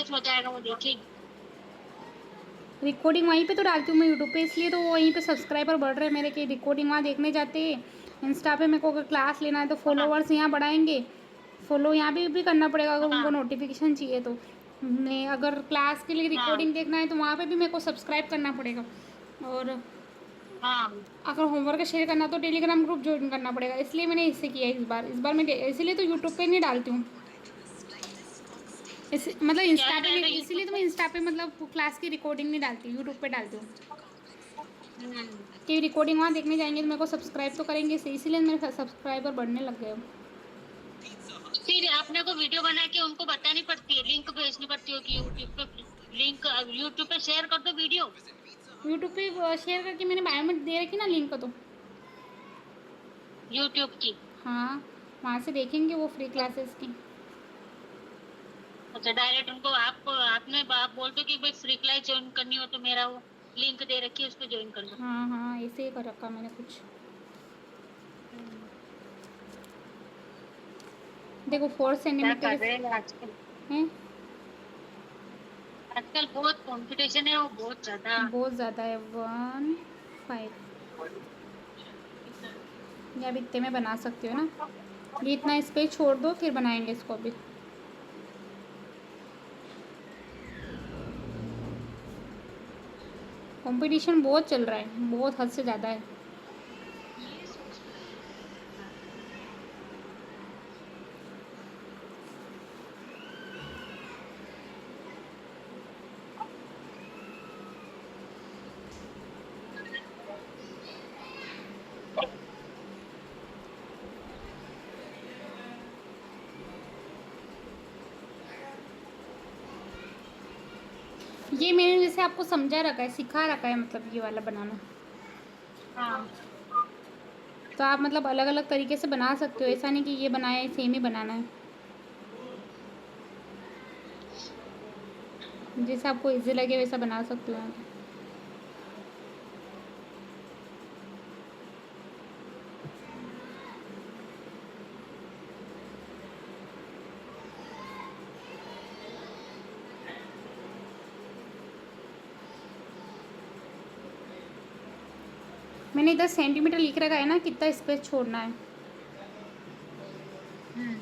Monetise हो जाएगा, वो देखेगी। रिकॉर्डिंग वहीं पे तो डालती हूँ मैं यूट्यूब पे, इसलिए तो वहीं पे सब्सक्राइबर बढ़ रहे हैं मेरे, के रिकॉर्डिंग वहाँ देखने जाते हैं। इंस्टा पे मेरे को अगर क्लास लेना है तो हाँ फॉलोवर्स यहाँ बढ़ाएंगे, फॉलो यहाँ भी करना पड़ेगा अगर उनको हाँ नोटिफिकेशन चाहिए तो। मैं अगर क्लास के लिए हाँ रिकॉर्डिंग देखना है तो वहाँ पे भी मेरे को सब्सक्राइब करना पड़ेगा। और हाँ। अगर होमवर्क शेयर करना तो टेलीग्राम ग्रुप ज्वाइन करना पड़ेगा, इसलिए मैंने इससे किया है इस बार मैं इसीलिए तो यूट्यूब पे नहीं डालती हूँ। इस मतलब क्या इंस्टा नहीं पे डाल नहीं, रहे यूट्यूब इसीलिए तो पे? मैं इंस्टा पे मतलब क्लास की रिकॉर्डिंग नहीं डालती, यूट्यूब पे डालती हूँ। हम्म। कि रिकॉर्डिंग वहाँ देखने जाएंगे तो मेरे को सब्सक्राइब तो करेंगे, इसीलिए मेरे सब्सक्राइबर बढ़ने लग गए अब। फिर आपने को वीडियो बना के उनको बतानी पड़ती है, लिंक भेजनी पड़ती होगी यूट्यूब पे, लिंक यूट्यूब पे शेयर कर दो वीडियो। यूट्यूब पे शेयर करके मैंने बायो में दे रखी ना लिंक तो। यूट्यूब की? हाँ, वहाँ से देखेंगे वो फ्री तो क्लासेस की। अच्छा, डायरेक्ट उनको आप बोल दो कि भाई फ्री क्लास ज्वाइन करनी हो तो मेरा वो लिंक दे रखी है, उस पर ज्वाइन कर लो। हाँ हाँ, ऐसे ही कर रखा मैंने कुछ। हम्म। देखो 4 क्या सेंटीमीटर कर के रहे हैं आजकल? हैं। आजकल बहुत कंपटीशन है, वो बहुत ज्यादा। बहुत ज़्यादा है, 1 5। या अब इतने में बना सकती हो ना, ये इतना स्पेस छोड़ दो फिर बनाएंगे इसको अभी। कंपटीशन बहुत चल रहा है, बहुत हद से ज़्यादा है। ये मैंने जैसे आपको समझा रखा है, सिखा रखा है मतलब ये वाला बनाना। हाँ। तो आप मतलब अलग अलग तरीके से बना सकते हो, ऐसा नहीं कि ये बनाया है सेम ही बनाना है। जैसे आपको इजी लगे वैसा बना सकते हो। मैंने इधर सेंटीमीटर लिख रखा है ना, कितना स्पेस छोड़ना है। हम्म।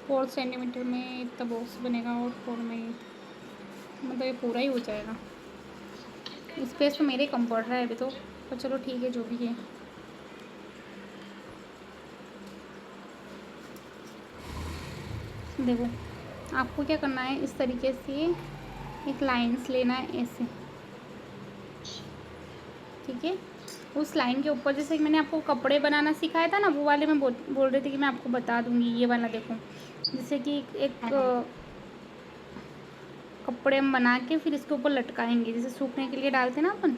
फोर सेंटीमीटर में इतना बॉक्स बनेगा और 4 में मतलब ये पूरा ही हो जाएगा। स्पेस तो मेरे कम पड़ रहा है अभी तो, पर चलो ठीक है जो भी है। देखो आपको क्या करना है, इस तरीके से एक लाइंस लेना है ऐसे, ठीक है। उस लाइन के ऊपर जैसे कि मैंने आपको कपड़े बनाना सिखाया था ना, वो वाले मैं बोल रही थी कि मैं आपको बता दूंगी ये वाला। देखो जैसे कि एक हाँ कपड़े हम बना के फिर इसके ऊपर लटकाएंगे, जैसे सूखने के लिए डालते ना अपन,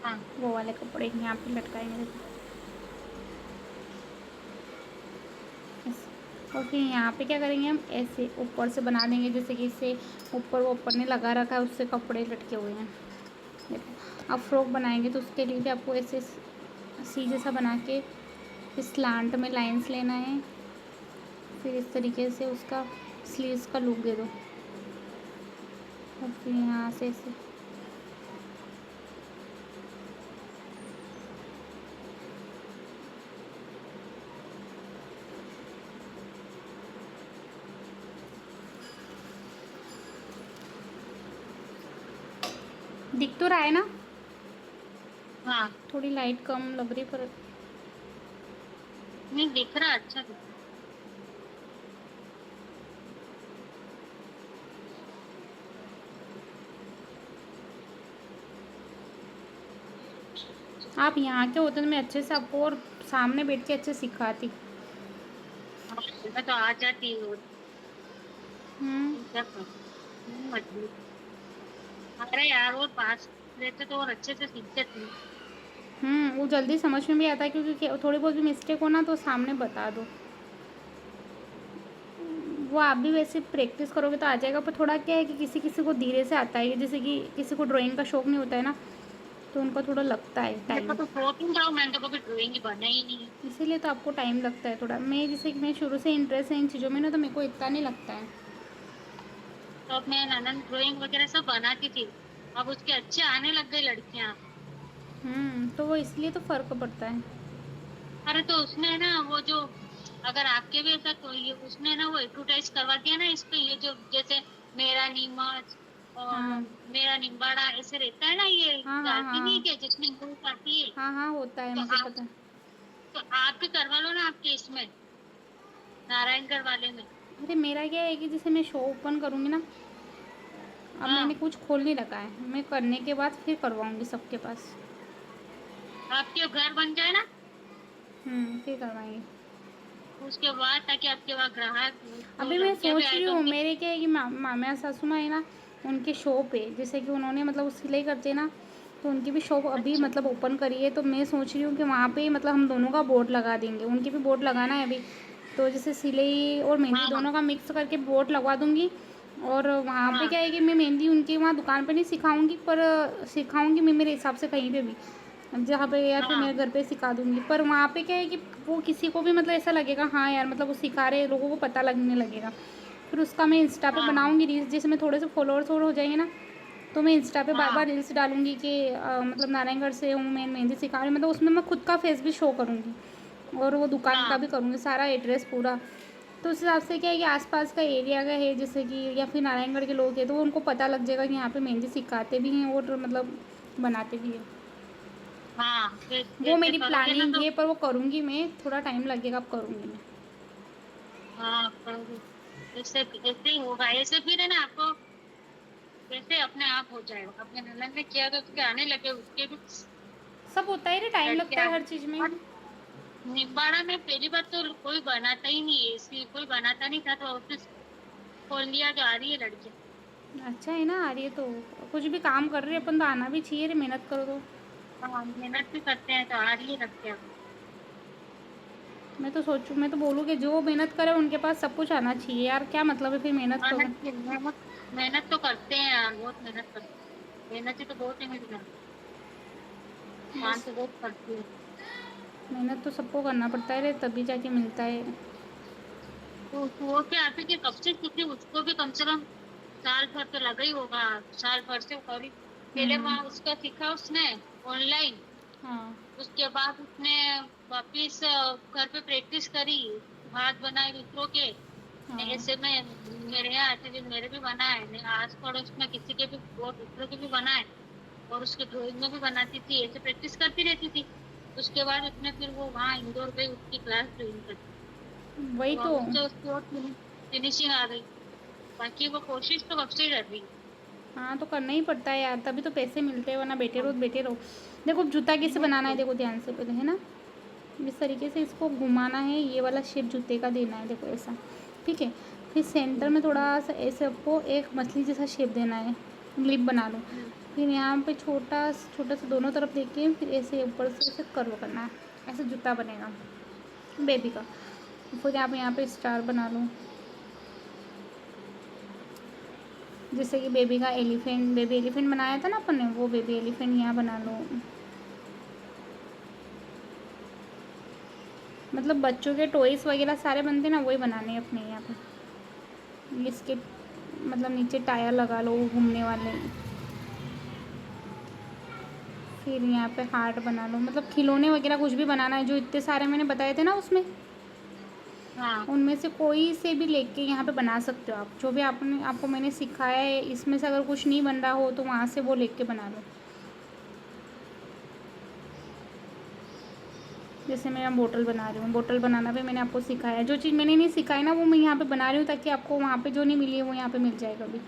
हाँ वो वाले कपड़े यहाँ पे लटकाएंगे देखो ऐसे। और फिर यहाँ पे क्या करेंगे, हम ऐसे ऊपर से बना देंगे, जैसे कि इससे ऊपर वो ऊपर ने लगा रखा है उससे कपड़े लटके हुए हैं। देखो अब फ्रॉक बनाएंगे तो उसके लिए भी आपको ऐसे सी जैसा बना के इस स्लांट में लाइंस लेना है, फिर इस तरीके से उसका स्लीव्स का लुक दे दो, और फिर यहाँ से ऐसे दिख तो रहा है ना। हाँ। थोड़ी लाइट कम लग रही पर नहीं दिख रहा, अच्छा दिख रहा। आप यहाँ के होते तो मैं अच्छे से आपको और सामने बैठ के अच्छे सिखाती। हाँ, मैं तो आ जाती हूँ। हम्म। क्या करूं? मजबूत। अरे यार वो पास रहते तो और अच्छे से सीखते थे। वो जल्दी समझ में भी आता है, क्योंकि थोड़ी बहुत भी मिस्टेक हो ना तो सामने बता दो। वो आप भी वैसे प्रैक्टिस करोगे तो आ जाएगा, पर थोड़ा क्या है कि किसी किसी को धीरे से आता है, जैसे कि किसी को ड्राइंग का शौक नहीं होता है ना, तो उनका थोड़ा लगता है मेरे को टाइम। तो शौक ही था, मैंने तो कभी ड्राइंग ही बना ही नहीं। इसीलिए तो आपको टाइम लगता है थोड़ा। मैं जैसे कि मैं शुरू से इंटरेस्ट है इन चीज़ों में ना, तो मेरे को इतना नहीं लगता है। तो अब मैं ननन ड्राइंग वगैरह सब बनाती थी। अब उसके अच्छे आने लग गई लड़कियां। तो वो इसलिए तो फ़र्क पड़ता है। अरे तो उसने ना वो जो, अगर आपके भी ऐसा कोई, उसने ना वो एडवर्टाइज करवा दिया ना इस पे, ये जो जैसे मेरा नीमच और हाँ मेरा निम्बाड़ा ऐसे रहता है ना, ये हाँ हाँ डालती नहीं हाँ क्या जिसमें मूव आती है। हाँ हाँ, होता है, तो मुझे आप पता है। तो आप भी करवा लो ना आपके इसमें, नारायणगढ़ वाले में। अरे मेरा क्या है कि जैसे मैं शो ओपन करूँगी ना, अब मैंने हाँ, कुछ खोल नहीं रखा है, मैं करने के बाद फिर करवाऊँगी सबके पास। आपके घर बन जाए ना, फिर करवाएंगे। उसके बाद ताकि आपके वहाँ ग्राहक तो अभी मैं लड़कियां भी सोच आए रही तो हूँ, उनके। मेरे क्या है कि मामा सासू माँ है ना, उनके शॉप है, जैसे कि उन्होंने मतलब वो सिलाई करते हैं ना, तो उनकी भी शॉप अभी अच्छा। मतलब ओपन करी है, तो मैं सोच रही हूँ कि वहाँ पे मतलब हम दोनों का बोर्ड लगा देंगे, उनके भी बोर्ड लगाना है अभी। तो जैसे सिलाई और मेहंदी हाँ दोनों का मिक्स करके बोर्ड लगवा दूँगी। और वहाँ पे हाँ क्या है कि मैं मेहंदी उनके वहाँ दुकान पे नहीं सिखाऊंगी, पर सिखाऊंगी मैं मेरे हिसाब से कहीं पे भी, जहाँ पे, या फिर हाँ मेरे घर पे सिखा दूंगी। पर वहाँ पे क्या है कि वो किसी को भी मतलब ऐसा लगेगा, हाँ यार मतलब वो सिखा रहे, लोगों को पता लगने लगेगा। फिर उसका मैं इंस्टा पे हाँ बनाऊंगी रील्स, जिसमें थोड़े से फॉलोअर्स और हो जाएंगे ना, तो मैं इंस्टा पे बार हाँ बार रील्स डालूंगी कि मतलब नारायणगढ़ से हूँ मैं, मेहंदी सिखा रही हूँ, मतलब उसमें मैं खुद का फेस भी शो करूँगी और वो दुकान का हाँ भी करूँगी, सारा एड्रेस पूरा। तो उस हिसाब से क्या है कि आसपास का एरिया का है, जैसे कि या फिर नारायणगढ़ के लोग हैं, तो उनको पता लग जाएगा कि यहाँ पे मेहंदी सिखाते भी हैं और मतलब बनाते भी हैं। हाँ, वो जैसे मेरी करोगे ना प्लानिंग तो। है, पर वो करूँगी मैं, थोड़ा टाइम लगेगा, अब करूँगी मैं। हाँ करोगे, ऐसे ऐसे ही होगा, ऐसे फिर है ना आपको, वैसे अपने आप हो जाएगा। अपने ननद ने किया तो उसके आने लगे, उसके भी सब होता है रे, टाइम लड़के लगता है आए। हर चीज़ में। और निम्बाड़ा में पहली बार तो कोई बनाता ही नहीं है, इसलिए कोई बनाता नहीं था, तो ऑफिस खोल लिया, जो आ रही है लड़की। अच्छा है ना, आ रही है तो कुछ भी काम कर रहे हैं अपन तो आना भी चाहिए रे, मेहनत करो तो। हाँ, मेहनत भी करते हैं तो आ रही है लड़कियां। मैं तो बोलूँ कि जो मेहनत करे उनके पास सब कुछ आना चाहिए यार, क्या मतलब है फिर मेहनत करो। मेहनत मेहनत तो करते हैं यार, बहुत मेहनत करते हैं। मेहनत ही तो बहुत है मेरी जान, जान बस तो बहुत करती है। मेहनत तो सबको करना पड़ता है रे, तभी जाके मिलता है। तो वो क्या आप ही के कब से सीखी, उसको भी कम से कम साल भर तो लगा ही होगा। साल भर से करी, पहले हम्म। वहाँ उसका सीखा उसने ऑनलाइन। हाँ उसके बाद उसने वापिस घर पे प्रैक्टिस करी, हाथ बनाए दूसरों के। हाँ ऐसे में मेरे यहाँ ऐसे भी मेरे भी बनाए, आस पड़ोस में किसी के भी और दूसरों के भी बनाए। और उसके ड्राइंग में भी बनाती थी, ऐसे प्रैक्टिस करती रहती थी। उसके बाद उसने फिर वो वहाँ इंदौर गई, उसकी क्लास ज्वाइन कर। वही तो तो। अब उससे उसकी और फिनिशिंग आ गई। बाकी वो कोशिश तो कब से ही कर रही है। हाँ तो करना ही पड़ता है यार, तभी तो पैसे मिलते हैं, वरना बैठे रहो तो बैठे रहो। देखो जूता कैसे बनाना है, देखो ध्यान से पहले, है ना, इस तरीके से इसको घुमाना है, ये वाला शेप जूते का देना है, देखो ऐसा। ठीक है। फिर सेंटर में थोड़ा सा ऐसे आपको एक मछली जैसा शेप देना है, लिप बना लो। फिर यहाँ पे छोटा छोटा सा दोनों तरफ देके फिर ऐसे ऊपर से ऐसे कर्व करना है, ऐसे जूता बनेगा बेबी का। फिर आप यहाँ पे स्टार बना लो, जैसे कि बेबी का एलिफेंट, बेबी एलिफेंट बनाया था ना अपन ने, वो बेबी एलिफेंट यहाँ बना लो। मतलब बच्चों के टॉयस वगैरह सारे बनते हैं ना, वही बनाने हैं अपने यहाँ पे। इसके मतलब नीचे टायर लगा लो घूमने वाले। फिर यहाँ पे हार्ट बना लो, मतलब खिलौने वगैरह कुछ भी बनाना है, जो इतने सारे मैंने बताए थे ना उसमें, हाँ उनमें से कोई से भी लेके यहाँ पे बना सकते हो आप, जो भी आपको मैंने सिखाया है इसमें से अगर कुछ नहीं बन रहा हो तो वहाँ से वो लेके बना लो। जैसे मैं बोतल बना रही हूँ, बोतल बनाना भी मैंने आपको सिखाया है, जो चीज़ मैंने नहीं सिखाई ना वो मैं यहाँ पे बना रही हूँ, ताकि आपको वहाँ पे जो नहीं मिली है वो यहाँ पे मिल जाएगा अभी।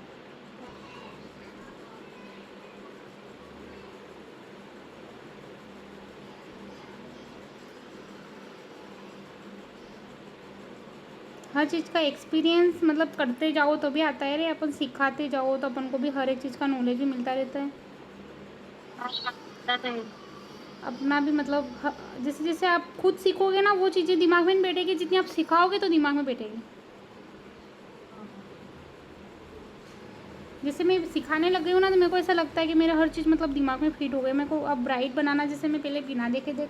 हर चीज़ का एक्सपीरियंस मतलब करते जाओ तो भी आता है रे, अपन सिखाते जाओ तो अपन को भी हर एक चीज़ का नॉलेज भी मिलता रहता है। हाँ, पता तो है। अपना भी मतलब जैसे जैसे आप खुद सीखोगे ना वो चीज़ें दिमाग में नहीं बैठेगी, जितनी आप सिखाओगे तो दिमाग में बैठेगी। हाँ, जैसे मैं सिखाने लग गई हूँ ना तो मेरे को ऐसा लगता है कि मेरा हर चीज़ मतलब दिमाग में फिट हो गया। मेरे को अब ब्राइट बनाना, जैसे मैं पहले बिना देखे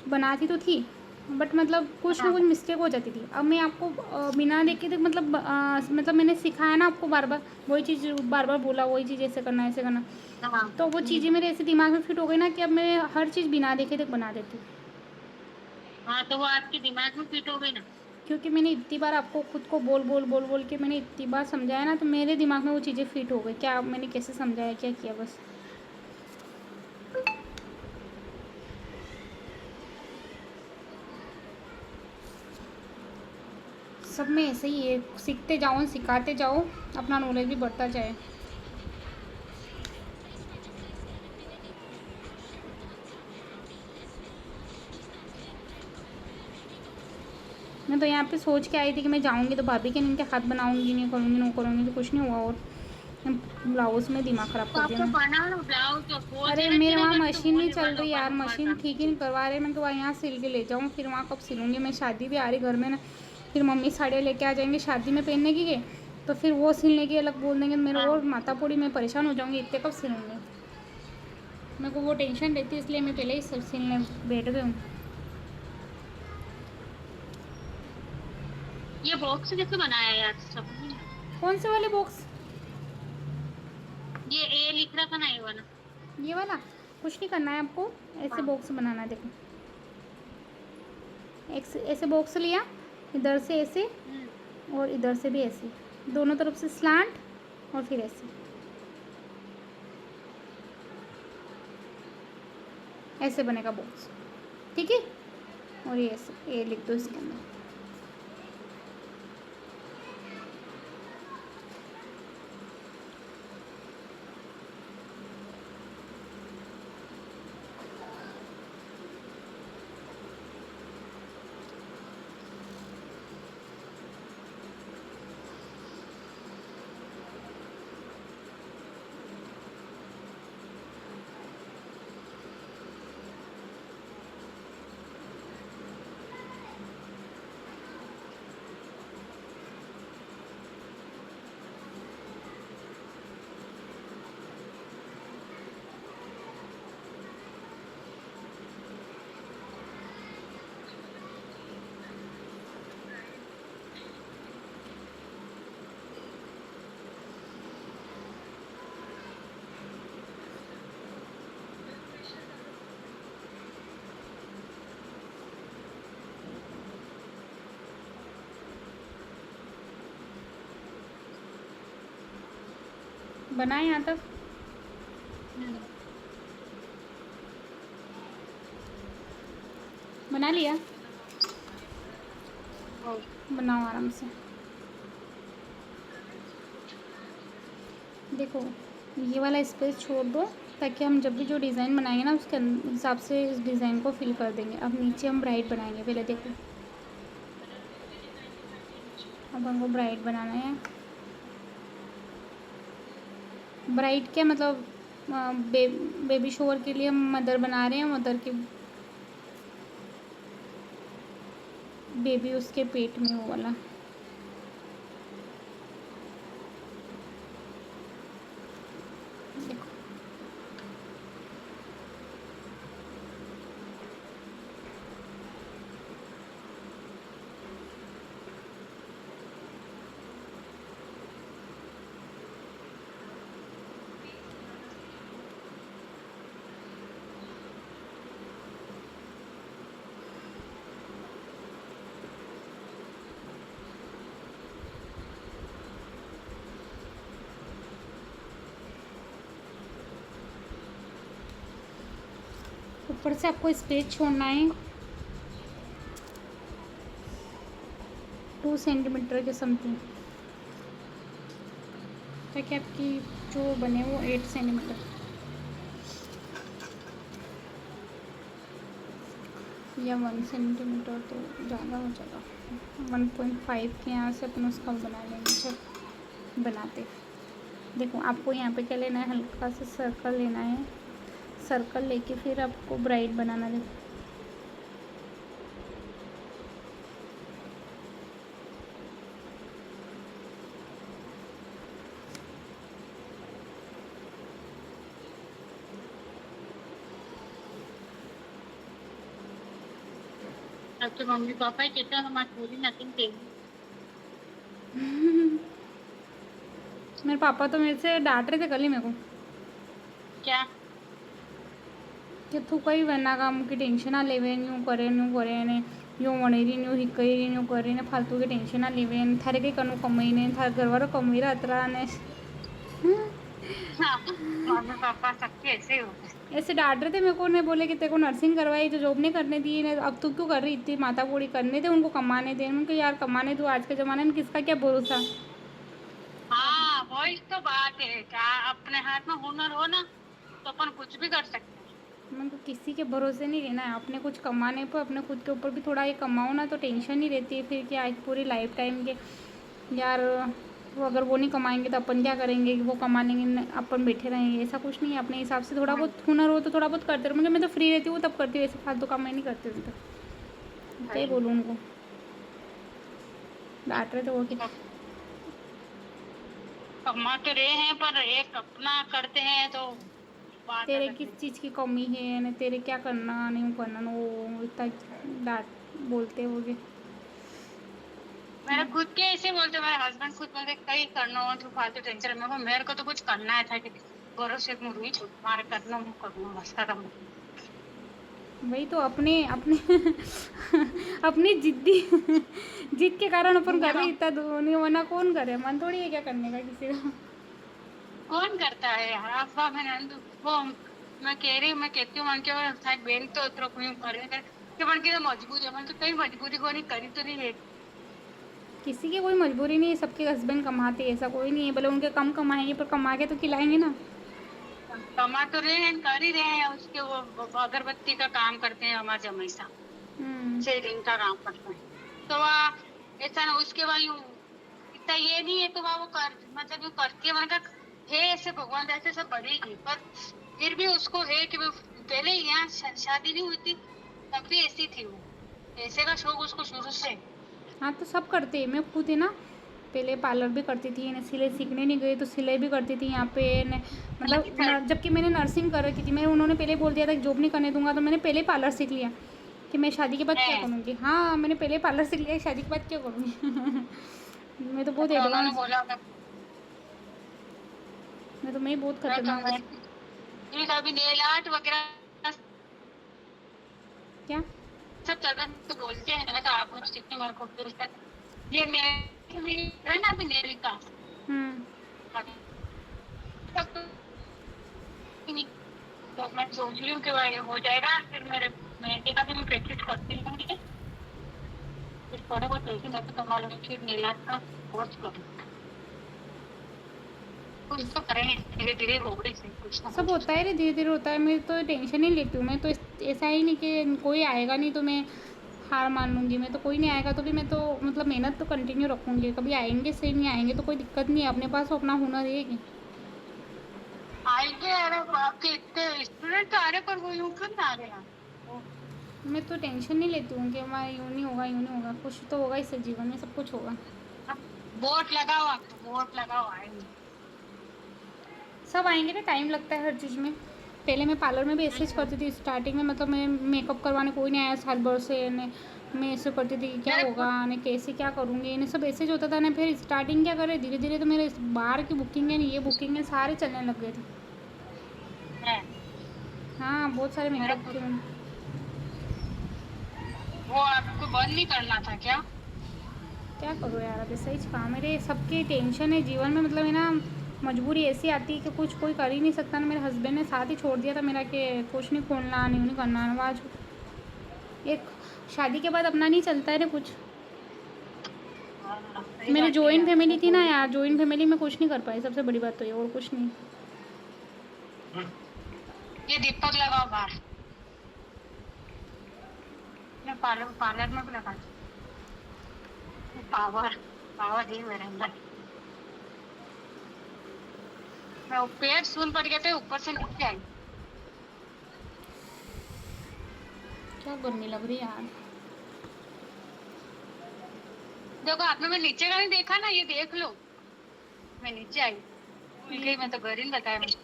बनाती तो थी, बट मतलब कुछ ना हाँ, कुछ मिस्टेक हो जाती थी। अब मैं आपको बिना देखे देख मतलब मैंने सिखाया ना आपको, बार बार वही चीज़ बार बार बोला, वही चीज़ ऐसे करना ऐसे करना, हाँ, तो वो चीज़ें मेरे ऐसे दिमाग में फिट हो गई ना कि अब मैं हर चीज़ बिना देखे देख बना देती हूँ। हाँ, तो वो आपके दिमाग में फिट हो गई ना। क्योंकि मैंने इतनी बार आपको खुद को बोल बोल बोल बोल के मैंने इतनी बार समझाया ना, तो मेरे दिमाग में वो चीज़ें फिट हो गई। क्या मैंने कैसे समझाया, क्या किया, बस। सब में ऐसे ही है, सीखते जाओ सिखाते जाओ, अपना नॉलेज भी बढ़ता जाए। मैं तो यहाँ पे सोच के आई थी कि मैं जाऊँगी तो भाभी के इनके हाथ बनाऊँगी, नहीं करूँगी नो करूँगी, तो कुछ नहीं हुआ। और ब्लाउज़ में दिमाग ख़राब तो कर दिया आपको मैं। बनाओ ना ब्लाउज, तो बोल अरे देना चाहिए मेरे ना वहाँ कि अभी तो मशीन नहीं होने चल वाला रही होगा यार, मशीन हमारा। ठीक ही नहीं करवा रहे। मैं तो यहाँ सिल के ले जाऊँ, फिर वहाँ कब सिलूँगी मैं, शादी भी आ रही घर में ना। फिर मम्मी साड़ियाँ लेके आ जाएंगे शादी में पहनने की के, तो फिर वो सिलने की अलग बोल देंगे मेरे, हाँ, और माता पूरी मैं परेशान हो जाऊँगी, इतने कब सिलूँगी। मेरे को वो टेंशन रहती है, इसलिए मैं पहले ही सब सिलने बैठ गई हूँ। ये बॉक्स कैसे बनाया है यार, समझ नहीं आया। कौन से वाले बॉक्स? ये ए लिख रहा था ना, ये वाला। ये वाला कुछ नहीं करना है आपको, ऐसे हाँ। बॉक्स बनाना है। देखो एक ऐसे बॉक्स लिया, इधर से ऐसे हम्म। और इधर से भी ऐसे, दोनों तरफ से स्लांट, और फिर ऐसे ऐसे बनेगा बॉक्स, ठीक है। और ये ऐसे ये लिख दो इसके अंदर। बनाए यहाँ तक? हम्म। बना लिया? ओ, बनाओ आराम से। देखो ये वाला स्पेस छोड़ दो, ताकि हम जब भी जो डिज़ाइन बनाएंगे ना उसके हिसाब से इस डिज़ाइन को फिल कर देंगे। अब नीचे हम ब्राइट बनाएंगे पहले। देखो अब हमको ब्राइट बनाना है। ब्राइट क्या मतलब बेबी शोवर के लिए हम मदर बना रहे हैं, मदर के बेबी उसके पेट में, वो वाला। देखो ऊपर से आपको स्पेस छोड़ना है 2 सेंटीमीटर के समथिंग, ताकि आपकी जो बने वो 8 सेंटीमीटर। या 1 सेंटीमीटर तो ज़्यादा हो जाएगा। 1.5 के यहाँ से अपन उसका बना लेंगे। चल बनाते। देखो आपको यहाँ पे क्या लेना है, हल्का सा सर्कल लेना है। सर्कल लेके फिर आपको ब्राइट बनाना है। अब तो मम्मी पापा ही कहते हैं हमारी पूरी नथिंग देगी। मेरे पापा तो मेरे से डांट रहे थे कल ही मेरे को क्या? कि तू कई वरना काम की टेंशन ना लेवे, यूँ करे ने यूँ वणेरी न्यू हिकई न्यू करे ने फालतू की टेंशन ना लेवे, थारे कई कनु कमाई ने थारे घरवारो कमाई रहा अतरा ने। हाँ, मम्मी पापा सबके ऐसे ही होते हैं। ऐसे डांट रहे थे मेरे को, ने बोले कि तेरे को नर्सिंग करवाई तो जॉब नहीं करने दी ने, अब तू क्यों कर रही इतनी माता पूरी, करने दे उनको, कमाने दे उनको। यार कमाने दो, आज के ज़माने में किसका क्या भरोसा। हाँ, वही तो बात है। क्या अपने हाथ में हुनर हो ना तो अपन कुछ भी कर सकते हैं। मेरे को किसी के भरोसे नहीं रहना है, अपने कुछ कमाने पर अपने खुद के ऊपर भी थोड़ा ये कमाओ ना तो टेंशन नहीं रहती है फिर कि आज पूरी लाइफ टाइम के। यार वो अगर वो नहीं कमाएंगे तो अपन क्या करेंगे, कि वो कमा लेंगे अपन बैठे रहेंगे, ऐसा कुछ नहीं है। अपने हिसाब से थोड़ा बहुत हुनर हो तो थोड़ा बहुत करते रहो। मैं तो फ्री रहती हूँ तब करती हूँ, ऐसे फालतू काम मैं नहीं करती हूँ। तो क्या ही बोलूँ उनको, डांट रहे थे वो कि कमा तो रहे हैं पर एक अपना करते हैं तो बात तेरे अलग किस है। चीज़ की कमी है ना, तेरे क्या करना नहीं करना ना, वो इतना डांट बोलते होगे। मेरे खुद के ऐसे बोलते, मेरे हस्बैंड खुद बोलते कहीं करना हो तो फालतू टेंशन में। मेरे को तो कुछ करना है था कि भरोसे में रुई तुम्हारे करना हूँ करना बस खत्म। वही तो अपने अपने अपनी जिद्दी जिद के कारण अपन कर रहे इतना नहीं, वरना कौन करे, मन थोड़ी है क्या करने का किसी का। कौन करता है यार? अब्बा मैंने वो मैं कह रही हूँ, मैं कहती हूँ मन के साइड बेन तो उतरो क्यों करे कि मन की तो मजबूरी है। मन तो कहीं मजबूरी को नहीं करी तो नहीं है। किसी की कोई मजबूरी नहीं है, सबके हस्बैंड कमाते हैं, ऐसा कोई नहीं है। भले उनके कम कमाएंगे पर कमा के तो खिलाएंगे ना। कमा तो रहे हैं, कर ही रहे हैं। उसके वो अगरबत्ती का काम करते हैं हमारे जमाई साहब, हम्म। सेलिंग का काम करते हैं। तो वह ऐसा ना उसके बाद यूं इतना ये नहीं है तो वह वो कर मतलब यूं करती है। मैंने कहा है ऐसे भगवान ऐसे सब बढ़ेगी पर फिर भी उसको है कि वो पहले यहाँ शादी नहीं हुई थी तब भी ऐसी थी। वो ऐसे का शौक उसको शुरू से। हाँ तो सब करते हैं, मैं खुद है ना, पहले पार्लर भी करती थी ना, सिलाई सीखने नहीं गई तो सिलाई भी करती थी यहाँ पे न, मतलब जबकि मैंने नर्सिंग कर रखी थी। मैं उन्होंने पहले बोल दिया था कि जॉब नहीं करने दूंगा, तो मैंने पहले पार्लर सीख लिया कि मैं शादी के बाद क्या है करूँगी। हाँ मैंने पहले पार्लर सीख लिया, शादी के बाद क्या करूँगी। मैं तो बहुत तो उन्होंने एडवांस, बोला मैं बहुत खतरनाक हूँ। ठीक है, अभी नेल आर्ट वगैरह क्या? सब चल रहा है तो बोलते हैं ना तो आप लोग सीखने मेरे को फिर ये मेरे है ना अभी नेल का हम्म। सब तो मैं सोच रही हूँ कि भाई हो जाएगा फिर मेरे मेहंदी का भी मैं प्रैक्टिस करती रहूंगी। फिर थोड़ा बहुत पैसे मैं तो कमा लूंगी फिर नेल आर्ट का कोर्स करूँगी। कुछ तो करेंगे धीरे धीरे होगी से कुछ ना सब कुछ। होता है रे, धीरे धीरे होता है। मैं तो टेंशन नहीं लेती हूँ। मैं तो ऐसा ही नहीं कि कोई आएगा नहीं तो मैं हार मान लूँगी। मैं तो कोई नहीं आएगा तो भी मैं तो मतलब मेहनत तो कंटिन्यू रखूँगी। कभी आएंगे सही, नहीं आएंगे तो कोई दिक्कत नहीं है, अपने पास तो अपना हुनर है कि। आएंगे यार आपके इतने स्टूडेंट आ रहे पर वो यूं क्यों ना आ रहे हैं? मैं तो टेंशन नहीं लेती हूँ कि हमारा यूँ नहीं होगा यूँ नहीं होगा, कुछ तो होगा इससे जीवन में, सब कुछ होगा। वोट लगाओ आप, वोट लगाओ आएंगे। सब आएंगे ना, टाइम लगता है हर चीज़ में। पहले मैं पार्लर में भी ऐसे ही करती थी स्टार्टिंग में, मतलब मैं मेकअप करवाने कोई नहीं आया साल भर से ने, मैं ऐसे करती थी कि क्या मेरे होगा खुद ने, कैसे क्या करूँगी, इन्हें सब ऐसे ही होता था ना। फिर स्टार्टिंग क्या करे, धीरे धीरे तो मेरे बाहर की बुकिंग है, ये बुकिंग है, सारे चलने लग गए थे। है हाँ बहुत सारे मेरा मेकअप खुद के मैंने। वो आपको बंद नहीं करना था क्या? क्या करो यार, अब ऐसा ही काम मेरे सबकी टेंशन है जीवन में, मतलब है ना, मजबूरी ऐसी आती है कि कुछ कोई कर ही नहीं सकता ना। मेरे हस्बैंड ने साथ ही छोड़ दिया था मेरा कि कुछ नहीं खोलना, नहीं करना। आज एक शादी के बाद अपना नहीं चलता है ना कुछ। हाँ सही मेरी बात है जॉइंट आपको फैमिली थी ना बोल। यार, जॉइंट फैमिली में कुछ नहीं कर पाई, सबसे बड़ी बात तो ये, और कुछ नहीं। ये दीपक लगाओ बाहर। मैं पार्लर पार्लर में भी लगा पावर पावर ही मेरे अंदर। मैं पैर सून पड़ गए थे, ऊपर से नीचे आई। क्या गर्मी लग रही है यार। देखो आपने मैं नीचे का नहीं देखा ना, ये देख लो। मैं नीचे आई भूल गई, मैं तो घर ही नहीं बताया मुझे।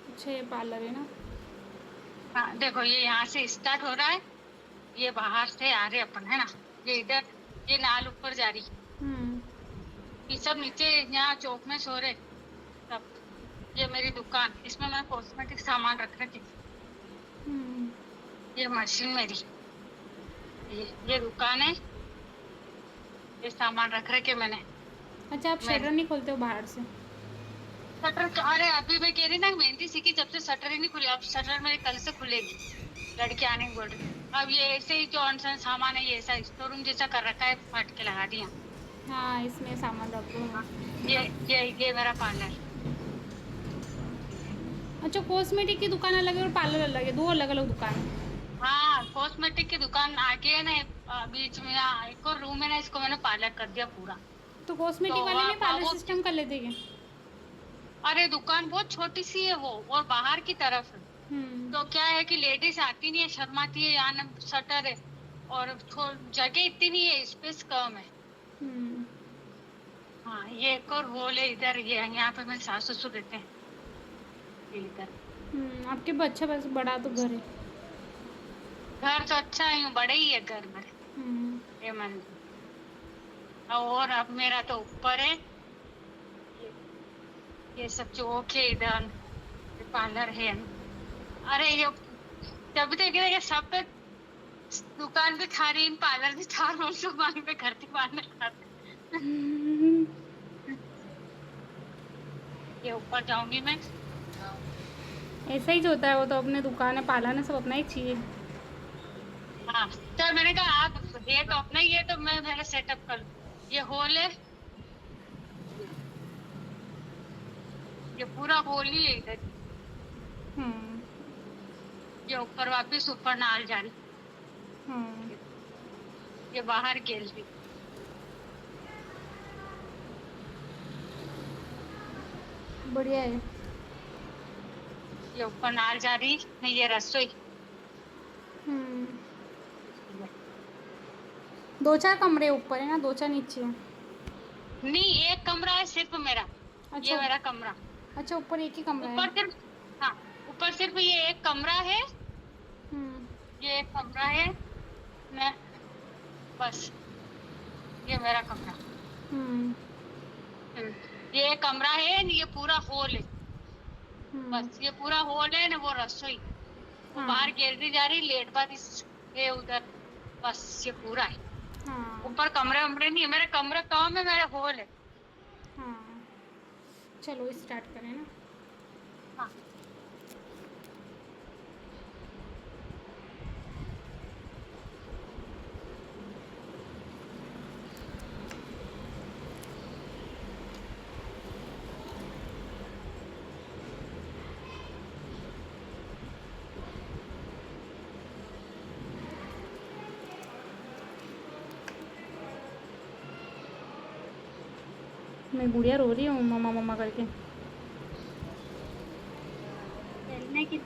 अच्छा ये पार्लर है ना। हाँ देखो, ये यहाँ से स्टार्ट हो रहा है, ये बाहर से आ रहे अपन है ना, ये इधर, ये नाल ऊपर जा रही, ये सब नीचे यहाँ चौक में सो रहे सब। ये मेरी दुकान, इसमें मैं कॉस्मेटिक सामान रख रखी। ये मशीन मेरी, ये दुकान है, ये सामान रख रखे मैंने। अच्छा आप शटर नहीं खोलते हो बाहर से? शटर, अरे अभी मैं कह रही ना, मेहंदी सीखी जब से शटर ही नहीं खुली। अब शटर मेरी कल से खुलेगी, लड़के आने को बोल रही। अब ये ऐसे ही जो अनसन सामान है, ये ऐसा स्टोर रूम जैसा कर रखा है, फट के लगा दिया। हाँ इसमें सामान रख दो। ये मेरा पार्लर। अच्छा कॉस्मेटिक की दुकान अलग है और पार्लर अलग है, दो अलग अलग दुकान है। हाँ कॉस्मेटिक की दुकान आगे है ना, बीच में यहाँ एक और रूम है ना, इसको मैंने पार्लर कर दिया पूरा। तो कॉस्मेटिक तो वाले में पार्लर वो सिस्टम कर लेते क्या? अरे दुकान बहुत छोटी सी है वो, और बाहर की तरफ है। तो क्या है कि लेडीज आती नहीं है, शर्माती है, यहाँ शटर है और जगह इतनी नहीं है, स्पेस कम है। हाँ ये एक और हॉल है इधर, ये यहाँ पे मेरे सास ससुर रहते हैं, ये इधर। आपके अच्छा बस बड़ा तो घर है। घर तो अच्छा है, बड़े ही है घर में। ये मंदिर, और अब मेरा तो ऊपर है, ये सब चौक है इधर, ये पार्लर है। अरे ये जब देखे सब पे दुकान पे खा रही, पार्लर भी था, रोज दुकान पे करती पार्लर खाते। ये ऊपर जाऊंगी मैं। ऐसा ही होता है, वो तो अपने दुकान है, पार्लर है, सब अपना ही चाहिए। हाँ तो मैंने कहा आप ये तो अपना ही है, तो मैं मेरा सेटअप कर लूं। ये हॉल है, ये पूरा हॉल ही है इधर। ये ऊपर वापिस ऊपर नाल जा रही। ये बाहर गैलरी, बढ़िया है। ये ऊपर नाल जा रही नहीं, ये रसोई। दो चार कमरे ऊपर है ना, दो चार नीचे है? नहीं एक कमरा है सिर्फ मेरा। अच्छा ये मेरा कमरा। अच्छा ऊपर एक ही कमरा है? ऊपर सिर्फ, हाँ ऊपर सिर्फ ये एक कमरा है। ये एक कमरा है, मैं बस, ये मेरा कमरा। ये एक कमरा है, ये पूरा हॉल है। बस ये पूरा हॉल है ना, वो रसोई। वो बाहर गैलरी जा रही, लेट बारिश है उधर, बस ये पूरा है। ऊपर कमरे वमरे नहीं है, मेरे कमरे कम है, मेरा हॉल है। चलो स्टार्ट करें ना। हाँ मैं गुड़िया रो रही हूँ मम्मा मम्मा करके। खेलने की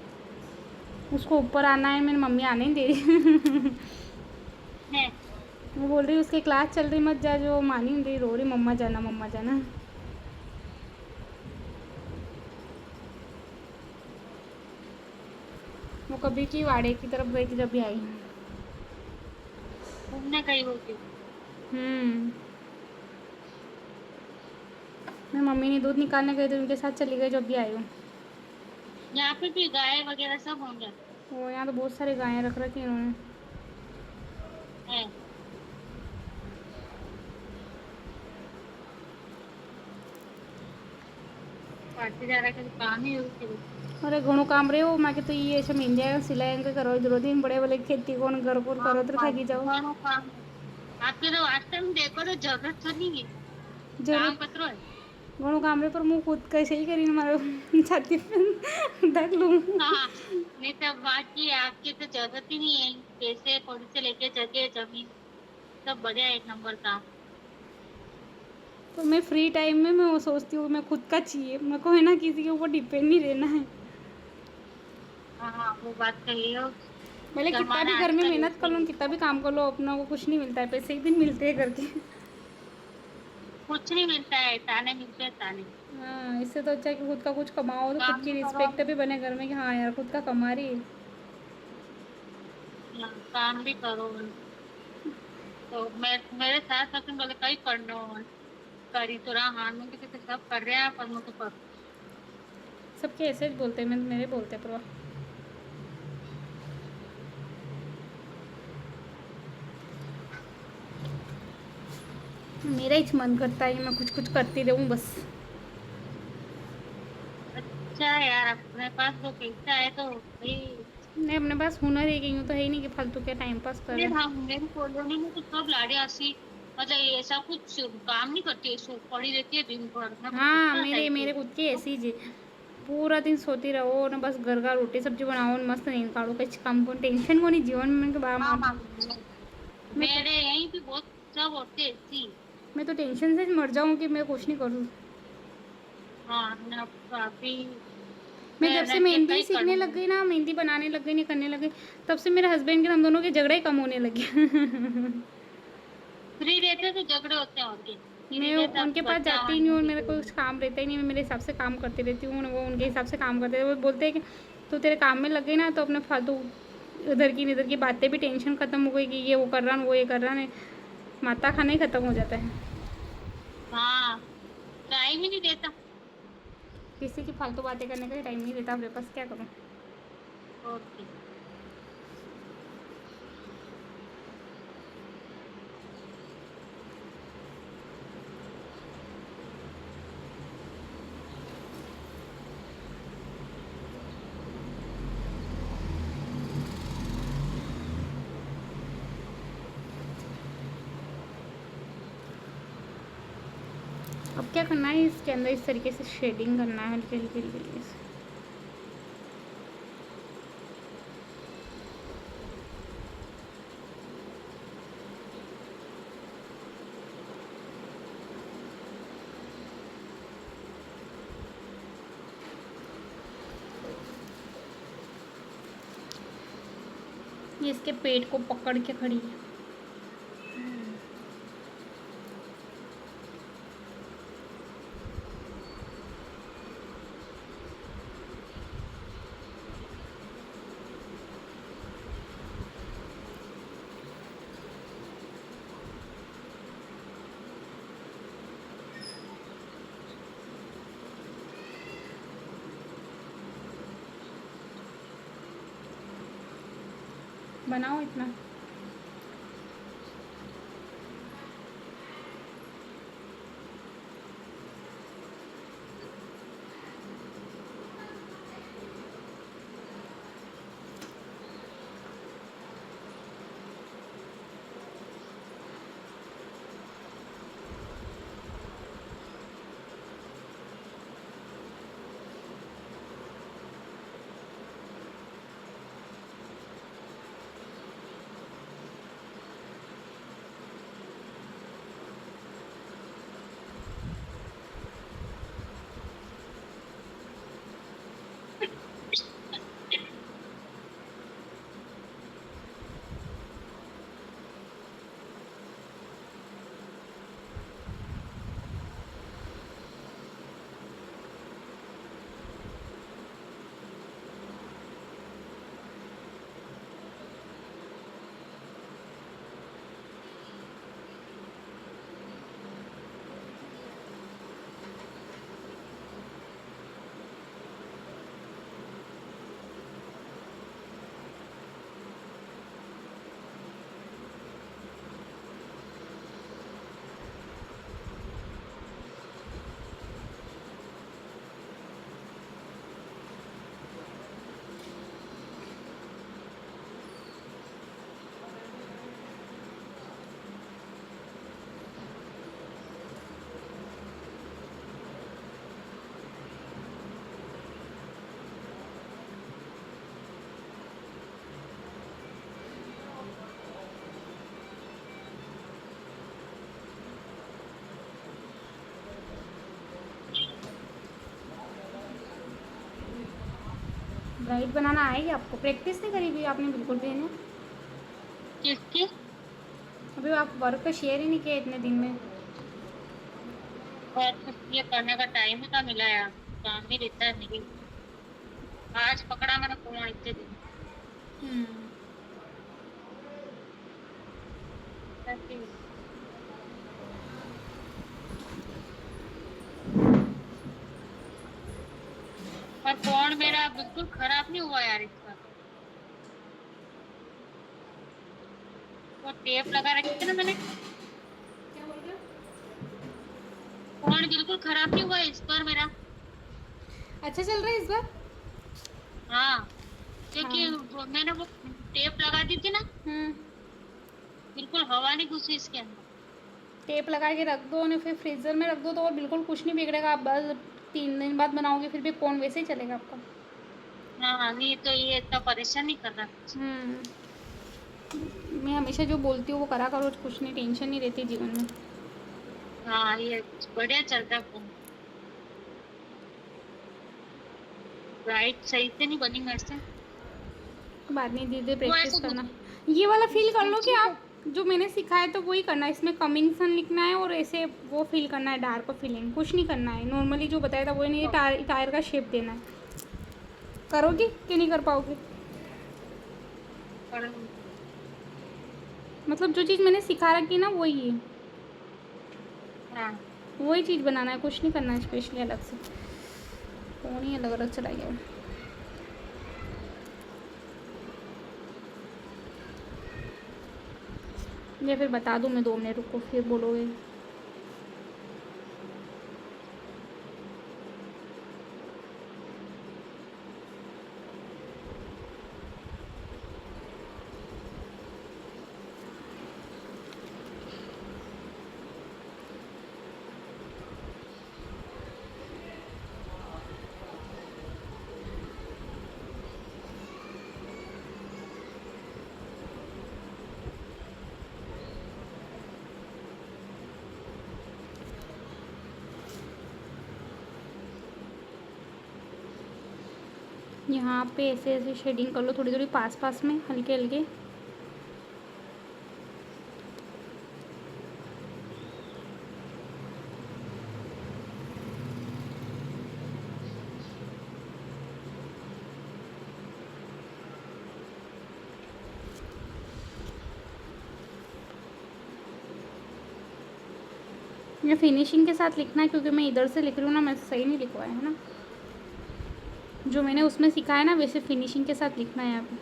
उसको ऊपर आना है, मेरी मम्मी आने नहीं दे रही। है। वो बोल रही उसकी क्लास चल रही, मत जा, जो मानी नहीं रही, रो रही मम्मा जाना मम्मा जाना। वो कभी की वाड़े की तरफ गई थी जब भी आई। घूमने गई होगी। मेरी मम्मी ने दूध निकालने गई थी, उनके साथ चली गई जब भी आई हूँ। यहाँ पे भी गाय वगैरह सब होंगे। वो यहाँ तो बहुत सारी गायें रख रखी हैं उन्होंने। काम ही अरे घणो काम रे हो, मैं तो ये ऐसे मेहंदिया सिलाई के करो जरूरत ही बड़े वाले खेती कौन घर को करो तो थकी जाओ। आपके तो आज टाइम देखो तो जरूरत तो नहीं है, काम जरूरत पत्रो है। घणो काम रे पर मैं खुद कैसे ही करी मारो छाती पे ढक लूँ। हाँ, नहीं तो बाकी आपकी तो जरूरत ही नहीं है, पैसे कौड़ी से लेके जगह जमीन सब बढ़िया, एक नंबर का। तो मैं फ्री टाइम में मैं वो सोचती हूँ मैं खुद का चाहिए, मेरे को है ना किसी के ऊपर डिपेंड नहीं रहना है। हाँ हाँ, वो बात सही है। भले कितना भी जमाना घर में आजकल मेहनत ऐसे कर लो, ही कितना है। भी काम कर लो, अपना को कुछ नहीं मिलता है, पैसे एक दिन मिलते हैं करके। कुछ नहीं मिलता है, ताने मिलते हैं ताने। हाँ, इससे तो अच्छा है कि खुद का कुछ कमाओ तो खुद काम की भी करो, रिस्पेक्ट भी बने घर में कि हाँ यार खुद का कमा रही है। हाँ, काम भी करो। तो मेरे साथ असन बोले कई करनो करी तो रहा, हाँ मैं कहते सब कर रहे हैं पर मैं तो कर। सबके ऐसे ही बोलते हैं, मैं मेरे बोलते हैं पर मेरा ही मन करता है कि मैं कुछ कुछ करती रहूँ बस। अच्छा है यार, अपने पास तो पैसा है तो भाई। मैं अपने पास हुनर है, कहीं तो है ही नहीं कि फालतू के टाइम पास कर अरे रहे हाँ, हैं। मेरी कॉलोनी में तो सब लाड़े ऐसी, मतलब ऐसा कुछ काम नहीं करती है, सो पड़ी रहती है दिन भर, मैं कुछ हाँ, गुस्सा आता है मेरे इसे। मेरे खुद की ऐसी ही है। पूरा दिन सोती रहो ना, बस घर का रोटी सब्जी बनाओ न मस्त नींद काढ़ो, कुछ काम को टेंशन को नहीं जीवन में के बारे हाँ में। हाँ, मैं तो मेरे यहीं भी बहुत सब होते हैं ऐसी। मैं तो टेंशन से मर जाऊँ कि मैं कुछ नहीं करूँ। हाँ ना, अभी मैं मैं जब से ना के मेहंदी कई सीखने करना। लग गई ना, मेहंदी बनाने लग गई, नहीं करने लग गई, तब से मेरे हस्बैंड के हम दोनों के झगड़े कम होने लगे। फ्री रहते तो झगड़े होते हैं और क्या, फ्री मैं रहता उनके तो पास बच्चा जाती ही नहीं आवाज हूँ, मेरा देते कुछ हैं। काम रहता ही नहीं, मैं मेरे हिसाब से काम करती रहती हूँ, वो उनके हिसाब से काम करते हैं। वो बोलते हैं कि तू तेरे काम में लग गई ना तो अपने फालतू इधर की बातें भी टेंशन ख़त्म हो गई कि ये वो कर रहा है वो ये कर रहा है, माता खाना ही ख़त्म हो जाता है। हाँ, टाइम ही नहीं देता। किसी की फालतू बातें करने का ही टाइम नहीं रहता मेरे पास, क्या करूँ। ओके। अब क्या करना है, इसके अंदर इस तरीके से शेडिंग करना है हल्की हल्की हल्की हल्की से। ये इसके पेट को पकड़ के खड़ी है। बनाओ इतना। ब्राइड बनाना आएगी आपको? प्रैक्टिस नहीं करी हुई आपने बिल्कुल भी, है ना? किसकी? अभी आप वर्क शेयर ही नहीं किया इतने दिन में। और कुछ ये करने का टाइम ही का मिला यार, काम ही रहता है मेरी। आज पकड़ा मैंने फोन इतने दिन। हम्म। ऐसे ही। पर फोन मेरा बिल्कुल खराब नहीं हुआ यार इसका। वो टेप लगा रखी थी ना मैंने, क्या बोल रहे हो? फोन बिल्कुल खराब नहीं हुआ इस पर मेरा। अच्छा चल रहा है इस बार? हाँ, हाँ। क्योंकि मैंने वो टेप लगा दी थी ना, हम्म। बिल्कुल हवा नहीं घुसी इसके अंदर। टेप लगा के रख दो और फिर फ्रीज़र में रख दो तो और बिल्कुल कुछ नहीं बिगड़ेगा। आप बस 3 दिन बाद बनाओगे फिर भी फ़ोन वैसे ही चलेगा आपका। हाँ, नहीं तो ये इतना परेशान नहीं कर रहा कुछ। हम्म। मैं हमेशा जो बोलती हूँ वो करा करो, कुछ नहीं, टेंशन नहीं रहती जीवन में। हाँ, ये बढ़िया चलता है फोन। राइट सही से नहीं बनी मेरे से। बाद में धीरे धीरे वो प्रैक्टिस ऐसे करना। ये वाला फील कर लो कि दूसरी आप जो मैंने सिखाया तो वही करना है। इसमें कमिंग सन लिखना है और ऐसे वो फील करना है, डार्क फीलिंग, कुछ नहीं करना है। नॉर्मली जो बताया था वही नहीं, टायर टायर का शेप देना है। करोगी कि नहीं कर पाओगे? मतलब जो चीज़ मैंने सिखा रखी ना वही है, हाँ, वही चीज़ बनाना है, कुछ नहीं करना है स्पेशली अलग से। फ़ोन ही अलग अलग चला गया। या फिर बता दूँ मैं 2 मिनट रुको फिर बोलोगे? यहाँ पे ऐसे ऐसे शेडिंग कर लो थोड़ी थोड़ी पास पास में, हल्के हल्के। ये फिनिशिंग के साथ लिखना है क्योंकि मैं इधर से लिख रही हूँ ना, मैं सही नहीं लिखवाया है ना। जो मैंने उसमें सिखाया ना वैसे फिनिशिंग के साथ लिखना है यहाँ पे।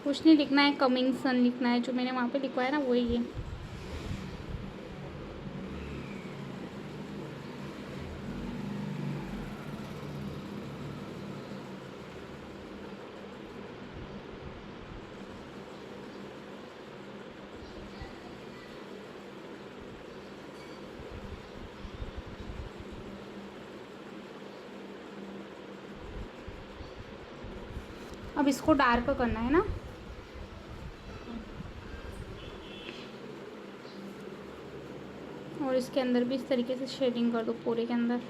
कुछ नहीं लिखना है, कमिंग सन लिखना है। जो मैंने वहाँ पे लिखवाया ना वही है। अब इसको डार्क करना है ना। और इसके अंदर भी इस तरीके से शेडिंग कर दो पूरे के अंदर।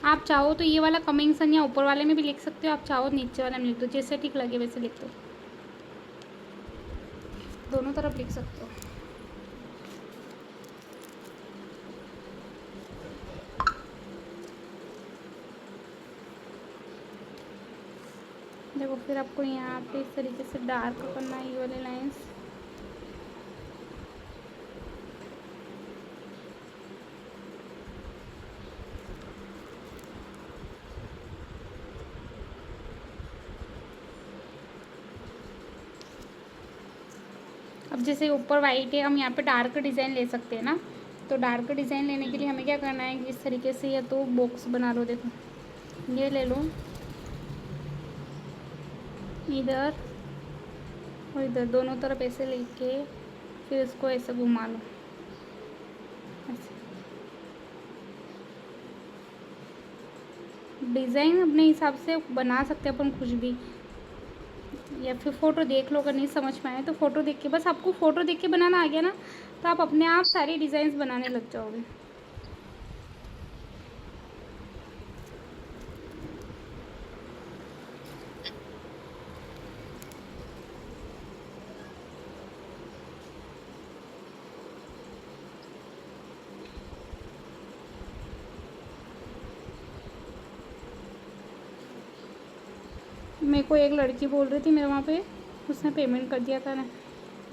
आप चाहो तो ये वाला कमिंग सन या ऊपर वाले में भी लिख सकते हो, आप चाहो नीचे वाले में लिख दो, जैसे ठीक लगे वैसे लिख दो। दोनों तरफ लिख सकते हो। देखो फिर आपको यहाँ पे इस तरीके से डार्क करना है ये वाले लाइंस। अब जैसे ऊपर वाइट है, हम यहाँ पे डार्क डिज़ाइन ले सकते हैं ना। तो डार्क डिज़ाइन लेने के लिए हमें क्या करना है कि इस तरीके से या तो बॉक्स बना लो। देखो ये ले लो, इधर और इधर दोनों तरफ ऐसे लेके फिर इसको ऐसे घुमा लो ऐसे। डिज़ाइन अपने हिसाब से बना सकते हैं अपन कुछ भी, या फिर फ़ोटो देख लो, अगर नहीं समझ में आए तो फ़ोटो देख के, बस आपको फ़ोटो देख के बनाना आ गया ना तो आप अपने आप सारी डिज़ाइंस बनाने लग जाओगे। मेरे को एक लड़की बोल रही थी मेरे वहाँ पे, उसने पेमेंट कर दिया था ना,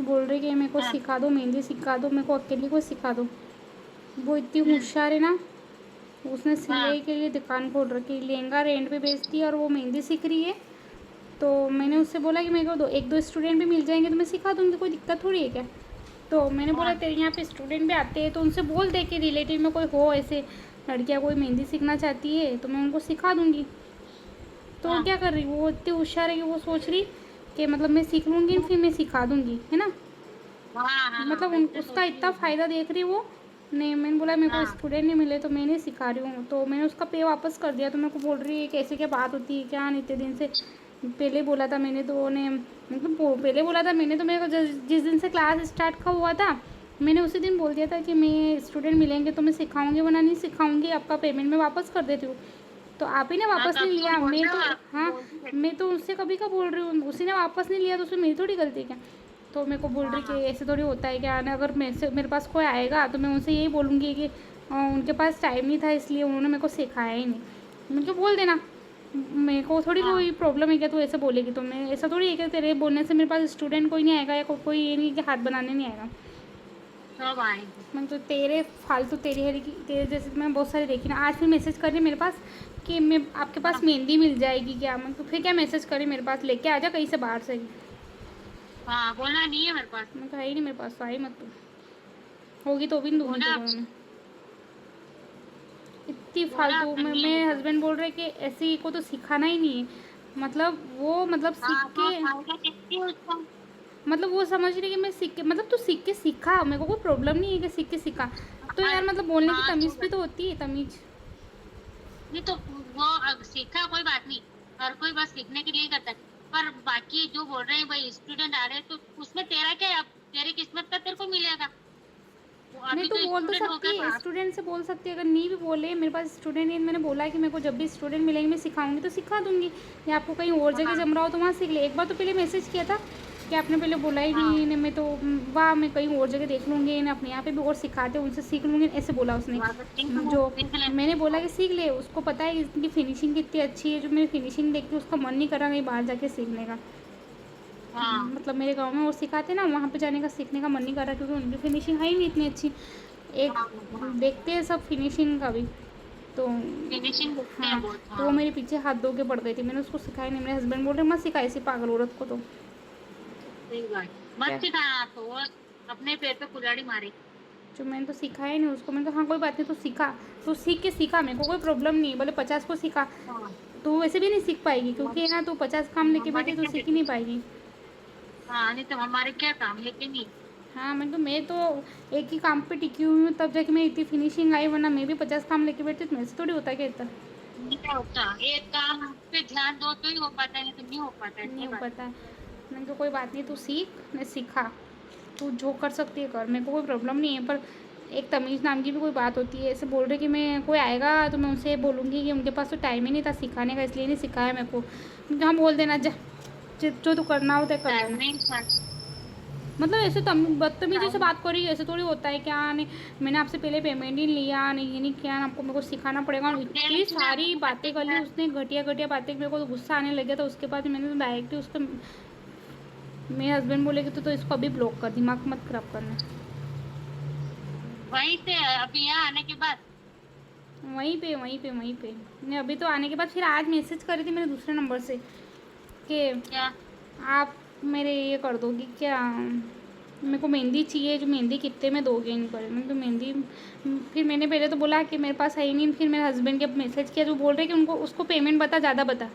बोल रही कि मेरे को हाँ सिखा दो, मेहंदी सिखा दो, मेरे को अकेली को सिखा दो। वो इतनी हम्म, होशियार है ना, उसने हाँ सिलाई के लिए दुकान खोल रखी, लहंगा रेंट पे बेचती है और वो मेहंदी सीख रही है। तो मैंने उससे बोला कि मेरे को एक दो स्टूडेंट भी मिल जाएंगे तो मैं सिखा दूँगी, कोई दिक्कत थोड़ी है क्या। तो मैंने बोला हाँ तेरे यहाँ पे स्टूडेंट भी आते हैं तो उनसे बोल दे कि रिलेटिव में कोई हो ऐसे लड़कियाँ कोई मेहंदी सीखना चाहती है तो मैं उनको सिखा दूँगी। तो वो हाँ क्या कर रही, वो इतनी होशियार है कि वो सोच रही कि मतलब मैं सीख लूँगी फिर मैं सिखा दूँगी, है ना। हाँ हाँ, मतलब उन वैसे उसका सोचती इतना हूँ मैं। फ़ायदा देख रही वो। नहीं, मैंने बोला मेरे को हाँ स्टूडेंट नहीं मिले तो मैं नहीं सिखा रही हूँ, तो मैंने उसका पे वापस कर दिया। तो मेरे को बोल रही है कैसे क्या बात होती है क्या, इतने दिन से पहले बोला था मैंने, तो उन्हें मतलब पहले बोला था मैंने, तो मेरे को जिस दिन से क्लास स्टार्ट का हुआ था मैंने उसी दिन बोल दिया था कि मैं स्टूडेंट मिलेंगे तो मैं सिखाऊंगी, वरना नहीं सिखाऊंगी, आपका पेमेंट मैं वापस कर देती हूँ। तो आप ही ने हाँ, वापस नहीं तब तुम लिया, बोल मैं रहे तो, हो, आप हाँ, बोलती रहती मैं तो उससे कभी का बोल रही हूँ, उसी ने वापस नहीं लिया तो उसमें मेरी थोड़ी गलती क्या। तो मेरे को बोल रही कि हाँ ऐसे थोड़ी होता है क्या, ना अगर मेरे पास कोई आएगा तो मैं उनसे यही बोलूँगी कि उनके पास टाइम नहीं था इसलिए उन्होंने मेरे को सिखाया ही नहीं। मेरे को बोल देना, मेरे को थोड़ी हाँ, कोई प्रॉब्लम है क्या तू ऐसे बोलेगी, तो मैं ऐसा थोड़ी है कि तेरे बोलने से मेरे पास स्टूडेंट कोई नहीं आएगा या कोई ये नहीं कि हाथ बनाने नहीं आएगा। सब आएंगे। मैं तो तेरे फालतू तेरी हेरी की तेरे जैसे तो मैं बहुत सारी देखी ना, आज फिर मैसेज कर रही मेरे पास कि मैं आपके पास हाँ मेहंदी मिल जाएगी क्या, मैं तो फिर क्या मैसेज करी मेरे पास लेके आ जा कहीं से बाहर से ही। हाँ, बोलना नहीं है मेरे पास। मैं तो है ही नहीं मेरे पास, तो आई मत तू, होगी तो भी नहीं दूंगी बोला तुझे मैं। इतनी बोला फालतू नहीं है मेरे मेरे पास। हस्बैंड बोल रहे कि ऐसे ही को तो सिखाना ही नहीं है, मतलब वो मतलब सीख हाँ, तो के, फायदा कितनी है उसका। मतलब वो समझ रही कि मैं सीख के, मतलब तू सीख के सीखा, मेरे को कोई प्रॉब्लम नहीं है कि सीख के सीखा। तो हाँ यार मतलब बोलने की हाँ, तो तमीज़ भी तो होती है, तमीज़। नहीं तो वो सीखा कोई बात नहीं, हर कोई बस सीखने के लिए ही करता है। पर बाकी जो बोल रहे हैं भाई स्टूडेंट आ रहे हैं, तो उसमें तेरा क्या है, अब तेरी किस्मत का तेरे को मिलेगा। वो नहीं अभी तो तो बोल तो स्टूडेंट हो सकती गए है, बाहर। स्टूडेंट से बोल सकती है, अगर नहीं भी बोले मेरे पास स्टूडेंट है, मैंने बोला है कि मेरे को जब भी स्टूडेंट मिलेंगे मैं सिखाऊंगी तो सिखा दूंगी, या आपको कहीं और जगह हाँ जम रहा हो तो वहाँ सीख ले। एक बार तो पहले मैसेज किया था कि आपने पहले बोला ही हाँ नहीं, मैं तो वाह मैं कहीं और जगह देख लूँगी, इन्हें अपने यहाँ पे भी और सिखाते उनसे सीख लूँगी, ऐसे बोला उसने। हाँ, तो जो सीख ले। मैंने बोला कि सीख ले, उसको पता है इसकी फिनिशिंग कितनी अच्छी है, जो मेरी फिनिशिंग देख के उसका मन नहीं करा कहीं बाहर जाके सीखने का। हाँ मतलब मेरे गांव में वो सिखाते ना, वहाँ पे जाने का सीखने का मन नहीं कर रहा क्योंकि उनकी फिनिशिंग है ही नहीं इतनी अच्छी। एक हाँ हाँ, देखते हैं सब फिनिशिंग का भी, तो फिनिशिंग देखते हैं हाँ, बहुत। तो वो हाँ मेरे पीछे हाथ धो के पड़ गई थी, मैंने उसको सिखाया नहीं, मेरे हस्बैंड बोल रहे मत सिखा ऐसी पागल औरत को तो। सही बात, क्या, मत सिखाना आपको, वो अपने पैर पे कुल्हाड़ी मारे। जो मैंने तो सिखाया ही नहीं उसको, मैंने कहा हाँ कोई बात नहीं तू सीखा, तू सीख के सीखा, मेरे को कोई प्रॉब्लम नहीं है, बोले 50 को सीखा, हाँ, तो वैसे भी नहीं सीख पाएगी क्योंकि है ना, तू 50 काम लेके हमारे बैठी तो क्या सीख ही नहीं देखो। पाएगी। हाँ, नहीं तो हमारे क्या काम है कि नहीं। हाँ मैं तो एक ही काम पे टिकी हुई हूँ तब जाके मैं इतनी फिनिशिंग आई, वरना मैं भी 50 काम लेके बैठती तो मेरे से थोड़ी होता है क्या इतना। नहीं होता, एक काम पे ध्यान दो तो ही हो पाता है, नहीं तो नहीं हो पाता है, नहीं सही हो बात। पाता है। मैंने कहा कोई बात नहीं तू सीख, मैं सीखा, तू जो कर सकती है कर, मेरे को कोई प्रॉब्लम नहीं है, पर एक तमीज़ नाम की भी कोई बात होती है। ऐसे बोल रहे कि मैं कोई आएगा तो मैं उनसे बोलूँगी कि उनके पास तो टाइम ही नहीं था सिखाने का इसलिए नहीं सिखाया मेरे को। जहाँ बोल देना जा, जो तू करना हो तो कर लेना। टाइमिंग मतलब ऐसे बदतमीजी से टाइम बात करी, ऐसे थोड़ी होता है क्या, नहीं मैंने आपसे पहले पेमेंट ही लिया, नहीं ये नहीं किया, आपको मेरे को सिखाना पड़ेगा, इतनी सारी बातें कर ली उसने, घटिया घटिया बातें, मेरे को तो गुस्सा आने लग गया था। उसके बाद मैंने तो डायरेक्टली उसको, मेरे हस्बैंड बोले कि तो इसको अभी ब्लॉक कर, दिमाग मत खराब करना। वहीं से अभी यहाँ आने के बाद। वहीं पे मैं अभी तो आने के बाद फिर आज मैसेज करी थी मेरे दूसरे नंबर से कि क्या। आप मेरे ये कर दोगी क्या, मेरे को मेहंदी चाहिए, जो मेहंदी कितने में दोगे इनको, मैंने तो मेहंदी, फिर मैंने पहले तो बोला कि मेरे पास है ही नहीं, फिर मेरे हस्बैंड के मैसेज किया जो बोल रहे कि उनको उसको पेमेंट बता, ज़्यादा बता,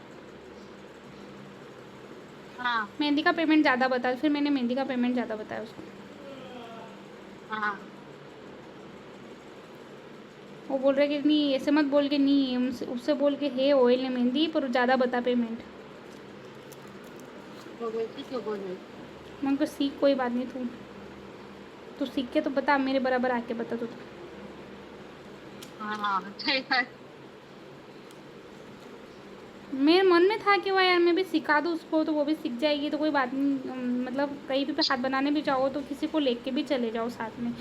हाँ मेहंदी का पेमेंट ज़्यादा बता, फिर मैंने मेहंदी का पेमेंट ज़्यादा बताया उसको। हाँ, वो बोल रहा है कि नहीं ऐसे मत बोल के, नहीं उससे बोल के है ऑयल ने मेहंदी पर ज़्यादा बता पेमेंट। तो बोलती क्यों बोल रही? मैं उनको सीख, कोई बात नहीं, तू तू सीख के तो बता, मेरे बराबर आके बता तू तो। हाँ हाँ सही बात। मेरे मन में था कि वाह यार मैं भी सिखा दूँ उसको तो वो भी सीख जाएगी, तो कोई बात नहीं। मतलब कहीं भी हाथ बनाने भी जाओ तो किसी को लेके भी चले जाओ साथ में।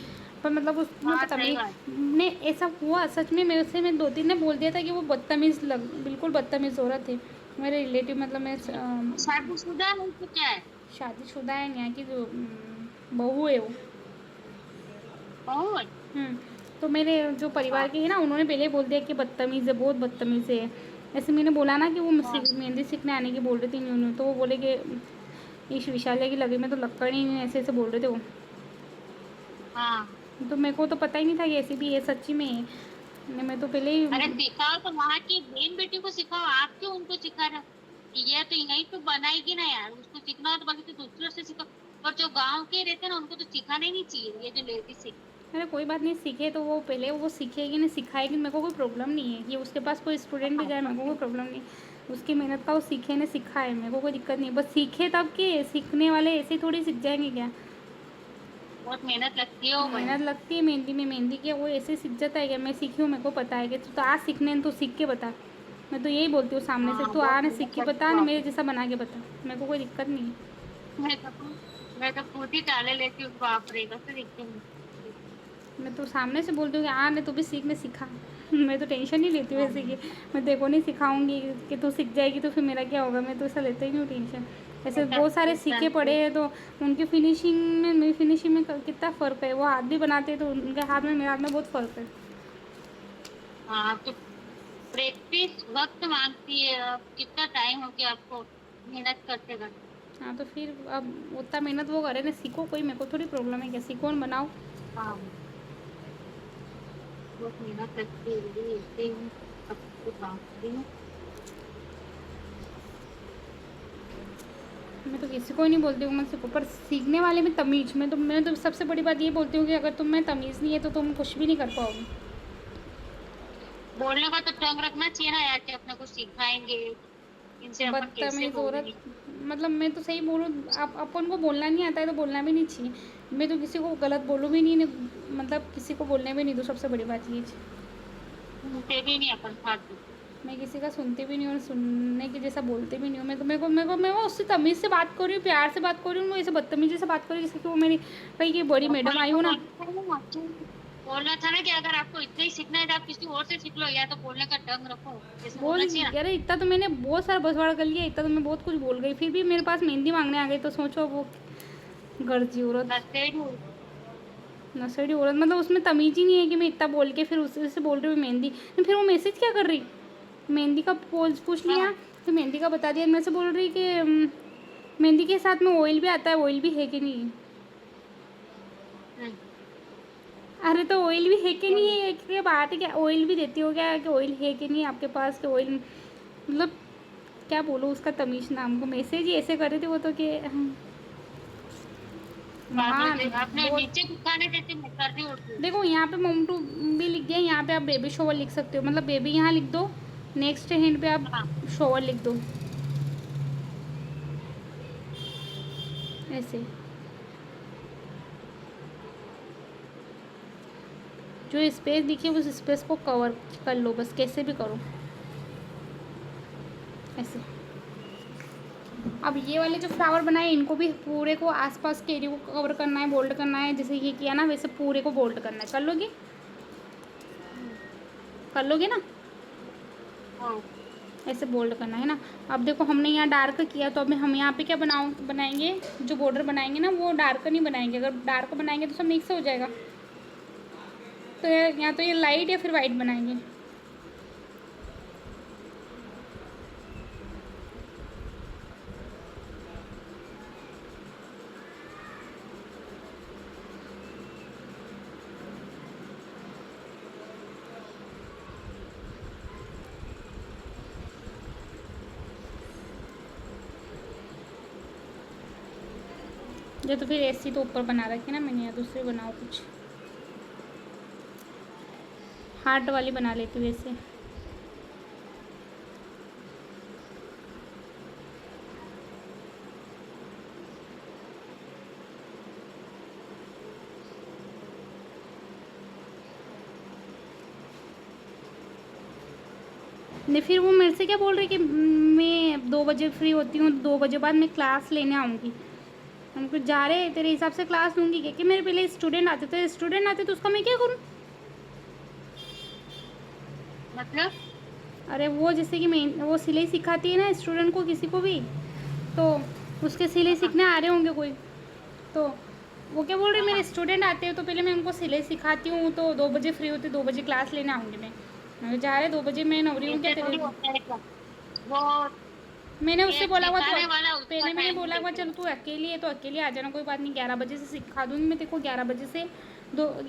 पर मतलब उसमें हाँ पता सही बात। ने ऐसा हुआ सच में, मेरे से मैं 2-3 ने बोल दिया था कि वो बदतमीज़ बिल्कुल बदतमीज़ औरत है। मेरे रिलेटिव मतलब मैं शादीशुदा है तो क्या है? शादीशुदा है, यहाँ की जो बहू है वो। और हुँ। तो मेरे जो परिवार हाँ के हैं ना, उन्होंने पहले ही बोल दिया कि बदतमीज़ है, बहुत बदतमीज़ है। ऐसे मैंने बोला ना कि वो हाँ मेहंदी सीखने आने की बोल रही थी न्यू न्यू, तो वो बोले कि इस विशाल्या की लगे में तो लक्कड़ ही नहीं है, ऐसे-ऐसे बोल रहे थे वो। हाँ। तो मेरे को तो पता ही नहीं था कि ऐसी भी है सच्ची में है। मैं तो पहले ही अरे सिखाओ तो वहां की बहन बेटी को सिखाओ, आप क्यों उनको सिखा रहे हो? कि ये तो यहीं पे बनाएगी ना यार, उसको सीखना हो तो बाकी तो दूसरों से सीखो। पर जो गांव के रहते हैं ना उनको तो सिखाना ही नहीं चाहिए, ये जो लेडीज है। अरे कोई बात नहीं, सीखे तो वो पहले वो सीखेगी नहीं सिखाएगी, मेरे को कोई प्रॉब्लम नहीं है कि उसके पास कोई स्टूडेंट भी जाए, मेरे को कोई प्रॉब्लम नहीं। उसकी मेहनत का वो सीखे ना सिखाए, मेरे को कोई दिक्कत नहीं। बस सीखे तब कि सीखने वाले ऐसे ही थोड़ी सीख जाएंगे क्या। बहुत मेहनत लगती है वो भाई। मेहनत लगती है मेहंदी में, मेहंदी की वो ऐसे सीख जाता है क्या। मैं सीखी हूँ, मेरे को पता है कि तू तो आज सीखने हैं, तो सीख के बता। मैं तो यही बोलती हूँ सामने से, हाँ तू बहुत आ ना सीख मेहनत के लगती बता है ना, वहाँ मेरे पे। जैसा बना के बता, मेरे को कोई दिक्कत नहीं है। मैं तो मैं तो खुद ही टाले लेती हूँ, बाप रे कैसे दिखती हूँ। मैं तो सामने से बोलती हूँ कि आ ने तू भी सीखने सिखा। मैं तो टेंशन नहीं लेती हूँ हाँ ऐसे कि मैं तेरे को नहीं सिखाऊंगी कि तू सीख जाएगी तो फिर मेरा क्या होगा। मैं तो ऐसा लेता ही नहीं हूँ टेंशन। ऐसे ऐसा बहुत सारे ऐसा सीखे पड़े हैं तो उनकी फिनिशिंग में मेरी फिनिशिंग में कितना फ़र्क है। वो हाथ भी बनाते हैं तो उनके हाथ में मेरे हाथ में बहुत फ़र्क है। हाँ तो प्रैक्टिस वक्त मांगती है, अब कितना टाइम हो गया आपको मेहनत करते करते। हाँ तो फिर अब उतना मेहनत वो करे ना, सीखो, कोई मेरे को थोड़ी प्रॉब्लम है क्या, सीखो और बनाओ। हाँ बहुत मेहनत लगती है दीदी, ऐसे ही हूँ, सब कुछ मांगती हूँ। मैं तो किसी को ही नहीं बोलती हूँ मैं सीखो, पर सीखने वाले में तमीज़। मैं तो सबसे बड़ी बात ये बोलती हूँ कि अगर तुम में तमीज़ नहीं है तो तुम कुछ भी नहीं कर पाओगे। बोलने का तो टंग रखना चाहिए ना यार, कि अपने को सिखाएंगे, इनसे अपन कैसे बदतमीज़ औरत, बोलेंगे। मतलब मैं तो सही बोलूँ, आप अपन को बोलना नहीं आता है तो बोलना भी नहीं चाहिए। मैं तो किसी को गलत बोलूँ भी नहीं, मतलब किसी को बोलने भी नहीं दूँ, सबसे बड़ी बात ये है। सुनते भी नहीं अपन फालतू। मैं किसी का सुनती भी नहीं हूँ और सुनने के जैसा बोलते भी नहीं हूँ। मैं तो मैं वो उससे तमीज़ से बात कर रही हूँ, प्यार से बात कर रही हूँ, वो ऐसे बदतमीज़ी से बात कर रही हूँ जैसे कि वो मेरी कहीं की बड़ी मैडम अपन आई को हो ना। बोलना था ना कि अगर आपको इतना ही सीखना है तो आप किसी और से सीख लो, या तो बोलने का ढंग रखो, ऐसे बोल, बोलना चाहिए ना। अरे इतना तो मैंने बहुत सारा बसवाड़ा कर लिया, इतना तो मैं बहुत कुछ बोल गई, फिर भी मेरे पास मेहंदी मांगने आ गई तो सोचो वो गर्जी औरत, नशेड़ी हो। नशेड़ी औरत। मतलब उसमें तमीज़ ही नहीं है कि मैं इतना बोल के फिर उससे से बोल रही हूँ मेहंदी, तो फिर वो मैसेज क्या कर रही। मेहंदी का पूछ लिया, हाँ फिर मेहंदी का बता दिया, मैं से बोल रही कि मेहंदी के साथ में ऑयल भी आता है, ऑयल भी है कि नहीं। हम्म, अरे तो ऑयल भी है कि नहीं बोलो। है, क्या बात है, क्या ऑयल भी देती हो क्या, कि ऑयल है कि नहीं आपके पास, कि ऑयल मतलब क्या बोलो उसका तमीज़ नाम को। मैसेज ही ऐसे कर रहे थे वो तो कि पागल महान थे आपने, बहुत। नीचे दिखाने देते मैं कर रही होती। देखो यहाँ पे मोमटू भी लिख दिया, यहाँ पे आप बेबी शोवर लिख सकते हो, मतलब बेबी यहाँ लिख दो, नेक्स्ट हैंड पे आप हाँ शोवर लिख दो, ऐसे। जो स्पेस दिखे उस स्पेस को कवर कर लो, बस कैसे भी करो ऐसे। अब ये वाले जो फ्लावर बनाए इनको भी पूरे को आसपास के एरिया को कवर करना है, बोल्ड करना है, जैसे ये किया ना वैसे पूरे को बोल्ड करना है। कर लोगे, हम्म, कर लोगे ना, हाँ ऐसे बोल्ड करना है ना। अब देखो हमने यहाँ डार्क किया तो अब हम यहाँ पे क्या बनाएंगे, जो बॉर्डर बनाएंगे ना वो डार्क नहीं बनाएंगे, अगर डार्क बनाएंगे तो सब मिक्स हो जाएगा। तो या तो ये लाइट या फिर वाइट बनाएंगे। या तो फिर ऐसी तो ऊपर बना रखी ना मैंने, या दूसरी बनाओ कुछ। हार्ट वाली बना लेती हूँ ऐसे। नहीं, फिर वो मेरे से क्या बोल रही कि मैं 2 बजे फ्री होती हूँ, 2 बजे बाद मैं क्लास लेने आऊँगी। हमको जा रहे तेरे हिसाब से क्लास लूँगी क्या? कि मेरे पहले स्टूडेंट आते तो उसका मैं क्या करूँ? मतलब अरे वो जैसे कि मैं वो सिलाई सिखाती है ना स्टूडेंट को, किसी को भी, तो उसके सिलाई हाँ सीखने आ रहे होंगे कोई, तो वो क्या बोल रही मेरे हाँ, स्टूडेंट आते हैं तो पहले मैं उनको सिलाई सिखाती हूँ, तो 2 बजे फ्री होती, 2 बजे क्लास लेने आऊँगी मैं जा रहे 2 बजे मैं नवरी हूँ क्या ऐसे तेरे? थोड़ी होता है क्या? वो मैंने उससे एक बोला हुआ तो सिखाने वाला उसका पहले मैंने टाइम बोला हुआ देखेगा। चल तू अकेली है तो अकेले आ जाना, कोई बात नहीं, 11 बजे से सिखा दूँगी मैं तेरे को, 11 बजे से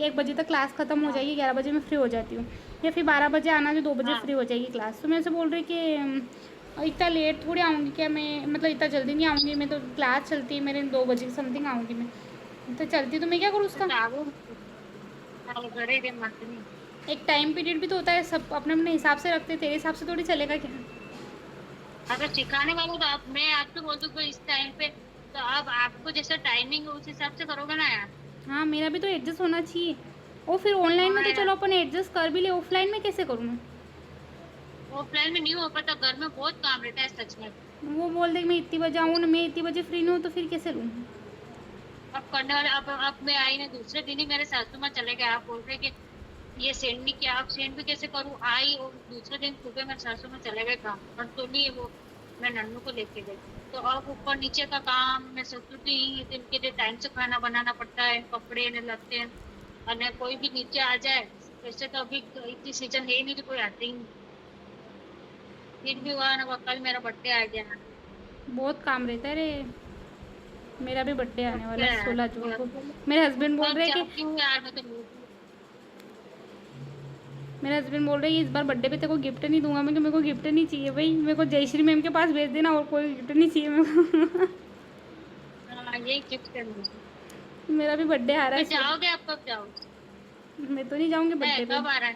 1 बजे तक क्लास ख़त्म हो हाँ जाएगी, 11 बजे मैं फ्री हो जाती हूँ, या फिर 12 बजे आना जो 2 बजे हाँ, फ्री हो जाएगी क्लास। तो मैं ऐसे बोल रही कि इतना लेट थोड़ी आऊँगी क्या मैं, मतलब इतना जल्दी नहीं आऊँगी मैं, तो क्लास चलती है मेरे 2 बजे समथिंग आऊँगी मैं, तो चलती तो मैं क्या करूँ तो उसका? चालू घरे रे मत नहीं। एक टाइम पीरियड भी तो होता है, सब अपने अपने हिसाब से रखते हैं, तेरे हिसाब से थोड़ी चलेगा क्या? अगर सिखाने वाले तो आप मैं आपसे बोल दूँ इस टाइम पे, तो अब आपको जैसा टाइमिंग है उस हिसाब से करोगे ना यार। हाँ, मेरा भी तो एडजस्ट होना चाहिए। और फिर ऑनलाइन में हाँ तो यार, चलो अपन एडजस्ट कर भी ले, ऑफलाइन में कैसे करूँ मैं? ऑफलाइन में नहीं हो पाता, घर में बहुत काम रहता है सच में। वो बोल दे कि मैं इतनी बजे आऊँ ना, मैं इतनी बजे फ्री नहीं हूँ, तो फिर कैसे लूँ? अब करने वाले अब मैं आई ना दूसरे दिन ही मेरे सासू माँ चले गए, आप बोल रहे कि ये सेंड नहीं किया, आप सेंड भी कैसे करूँ, आई और दूसरे दिन सुबह मेरे सासू माँ चले गए काम और तो नहीं वो मैं नन्नू को लेके गई। तो अब ऊपर नीचे का काम मैं सोचती थी इनके लिए टाइम से खाना बनाना पड़ता है, कपड़े ने लगते हैं, और कोई भी नीचे आ जाए, वैसे तो अभी इतनी सीजन है ही नहीं कि कोई आते ही नहीं। फिर भी हुआ ना वो कल मेरा बर्थडे आ गया। बहुत काम रहता है रे। मेरा भी बर्थडे तो आने वाला क्या है यार, 16 जून को। मेरे हस्बैंड बोल थक रहे हैं कि जाती हूँ यार मैं तो बिल्कुल। मेरे हस्बैंड बोल रहे हैं कि इस बार बर्थडे पे तेरे को गिफ्ट नहीं दूंगा। मैं कि मेरे को गिफ्ट नहीं चाहिए भाई, मेरे को जयश्री मैम के पास भेज देना, और कोई गिफ्ट नहीं चाहिए मेरे को। हाँ यही गिफ्ट करनी है। मेरा भी बर्थडे आ रहा है फिर जाओगे, आप कब जाओगे? मैं तो नहीं जाऊँगी है बर्थडे पे। कब आ रहा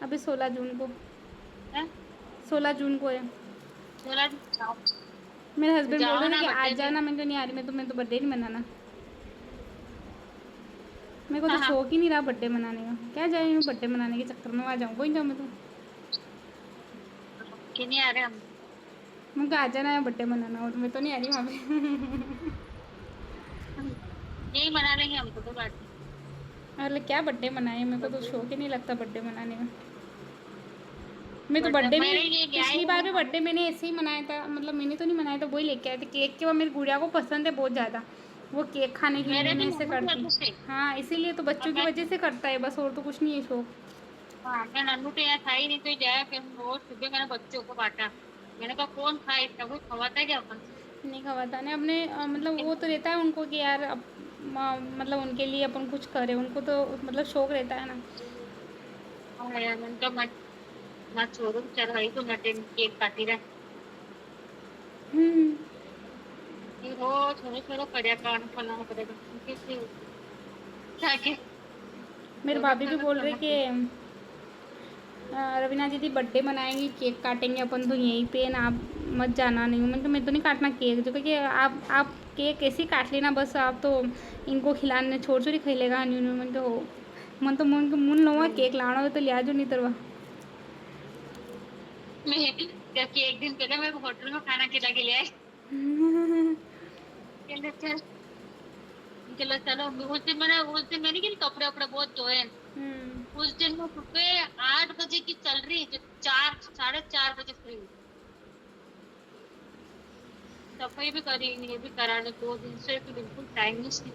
अभी 16 जून को। है? 16 जून को है। थोड़ा जाओ, मेरे हस्बैंड बोल जाओ रहे थे ना कि बर्थडे आज पे। जाना, मैं क्यों नहीं आ रही, मैं तो बर्थडे नहीं मनाना। मेरे को तो हाँ हाँ, शौक ही नहीं रहा बर्थडे मनाने का, क्या जाए मैं बर्थडे मनाने के चक्कर में, वहाँ जाऊँ कोई जाऊँ मैं तो। कि नहीं आ रहे हम। मैं कहा आ जाना है बर्थडे मनाना हो, तो मैं तो नहीं आ रही वहाँ पे। यही मना लेंगे हम तो, कोई बात नहीं। मतलब क्या बर्थडे मनाए, मेरे को तो बर्थडे शौक ही नहीं लगता बर्थडे मनाने में। मैं तो बर्थडे बर्थडे भी, मेरे लिए क्या पिछली बार है भी हम। बर्थडे मैंने ऐसे ही मनाया था, मतलब मैंने तो नहीं मनाया था, वही लेके आए थे केक के, वो मेरी गुड़िया को पसंद है बहुत ज़्यादा, वो केक खाने के लिए मेरे भी मैं ऐसे नन्नू की करती। वजह से। हाँ, इसीलिए तो अब बच्चों की मैं, वजह से करता है बस, और तो कुछ नहीं है शौक। हाँ मैं नन्नू के यहाँ था ही नहीं तो जाया, फिर रोज सुबह मैंने बच्चों को बांटा। मैंने कहा कौन खाए, इतना कोई खवाता है क्या अपन। नहीं खवाता नहीं अपने, मतलब वो तो रहता है उनको कि यार अब मतलब उनके लिए अपन कुछ करें, उनको तो मतलब शौक रहता है ना। हाँ यार, मैंने कहा मत मत छोड़ो, चल रही तो मटे केक काटी रहे। हम्म। ये हो छोड़ो छोड़ो करिया काम फलाना करेगा कैसे ताकि मेरे छोड़ो भाभी भी छोड़ो बोल रहे करना कि चाहिए। रवीना दीदी बर्थडे मनाएंगी, केक काटेंगे अपन तो यहीं पे ना, आप मत जाना। नहीं, मैं तो नहीं काटना केक, जो कि आप केक ऐसे ही काट लेना बस, आप तो इनको खिलाने छोड़ छोड़ी खाई लेगा न्यू न्यू मन तो हो, मन तो मुन लूँगा हम्म। केक लाना हो तो लिया जो, नहीं तरवा। मैं जबकि एक दिन पहले मैं होटल में खाना खिला के ले आई। कहते चल, चलो चलो, उस दिन मैंने कि कपड़े वपड़े बहुत धोए। उस दिन मैं सुबह 8 बजे की चल रही, जो 4 साढ़े 4 बजे फ्री हुई। सफाई भी करी, ये भी करा लो, 2 दिन से तो बिल्कुल टाइम नहीं सी।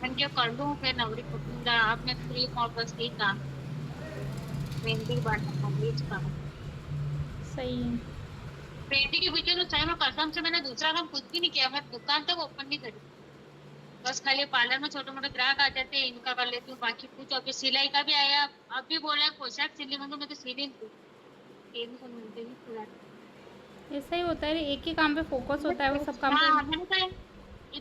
मैं क्या कर लूँ, फिर नवरी कुटुंबा अब मैं फ्री हूँ और बस यही काम, मेहंदी बनाना ये काम। सही है। मेहंदी के पीछे तो चाहे मैं कसम से मैंने दूसरा काम कुछ भी नहीं किया, मैं दुकान तक ओपन नहीं करी। बस खाली पार्लर में छोटे मोटे ग्राहक आ जाते हैं, इनका कर लेती हूँ, बाकी कुछ अभी सिलाई का भी आया। अब भी बोला है पोशाक सिली, मैं तो सिली नहीं थी, ये भी सब मिलते नहीं पूरा। ऐसा ही होता है रे, एक ही काम पे फोकस होता है, वो सब काम पे। हाँ मैंने कहा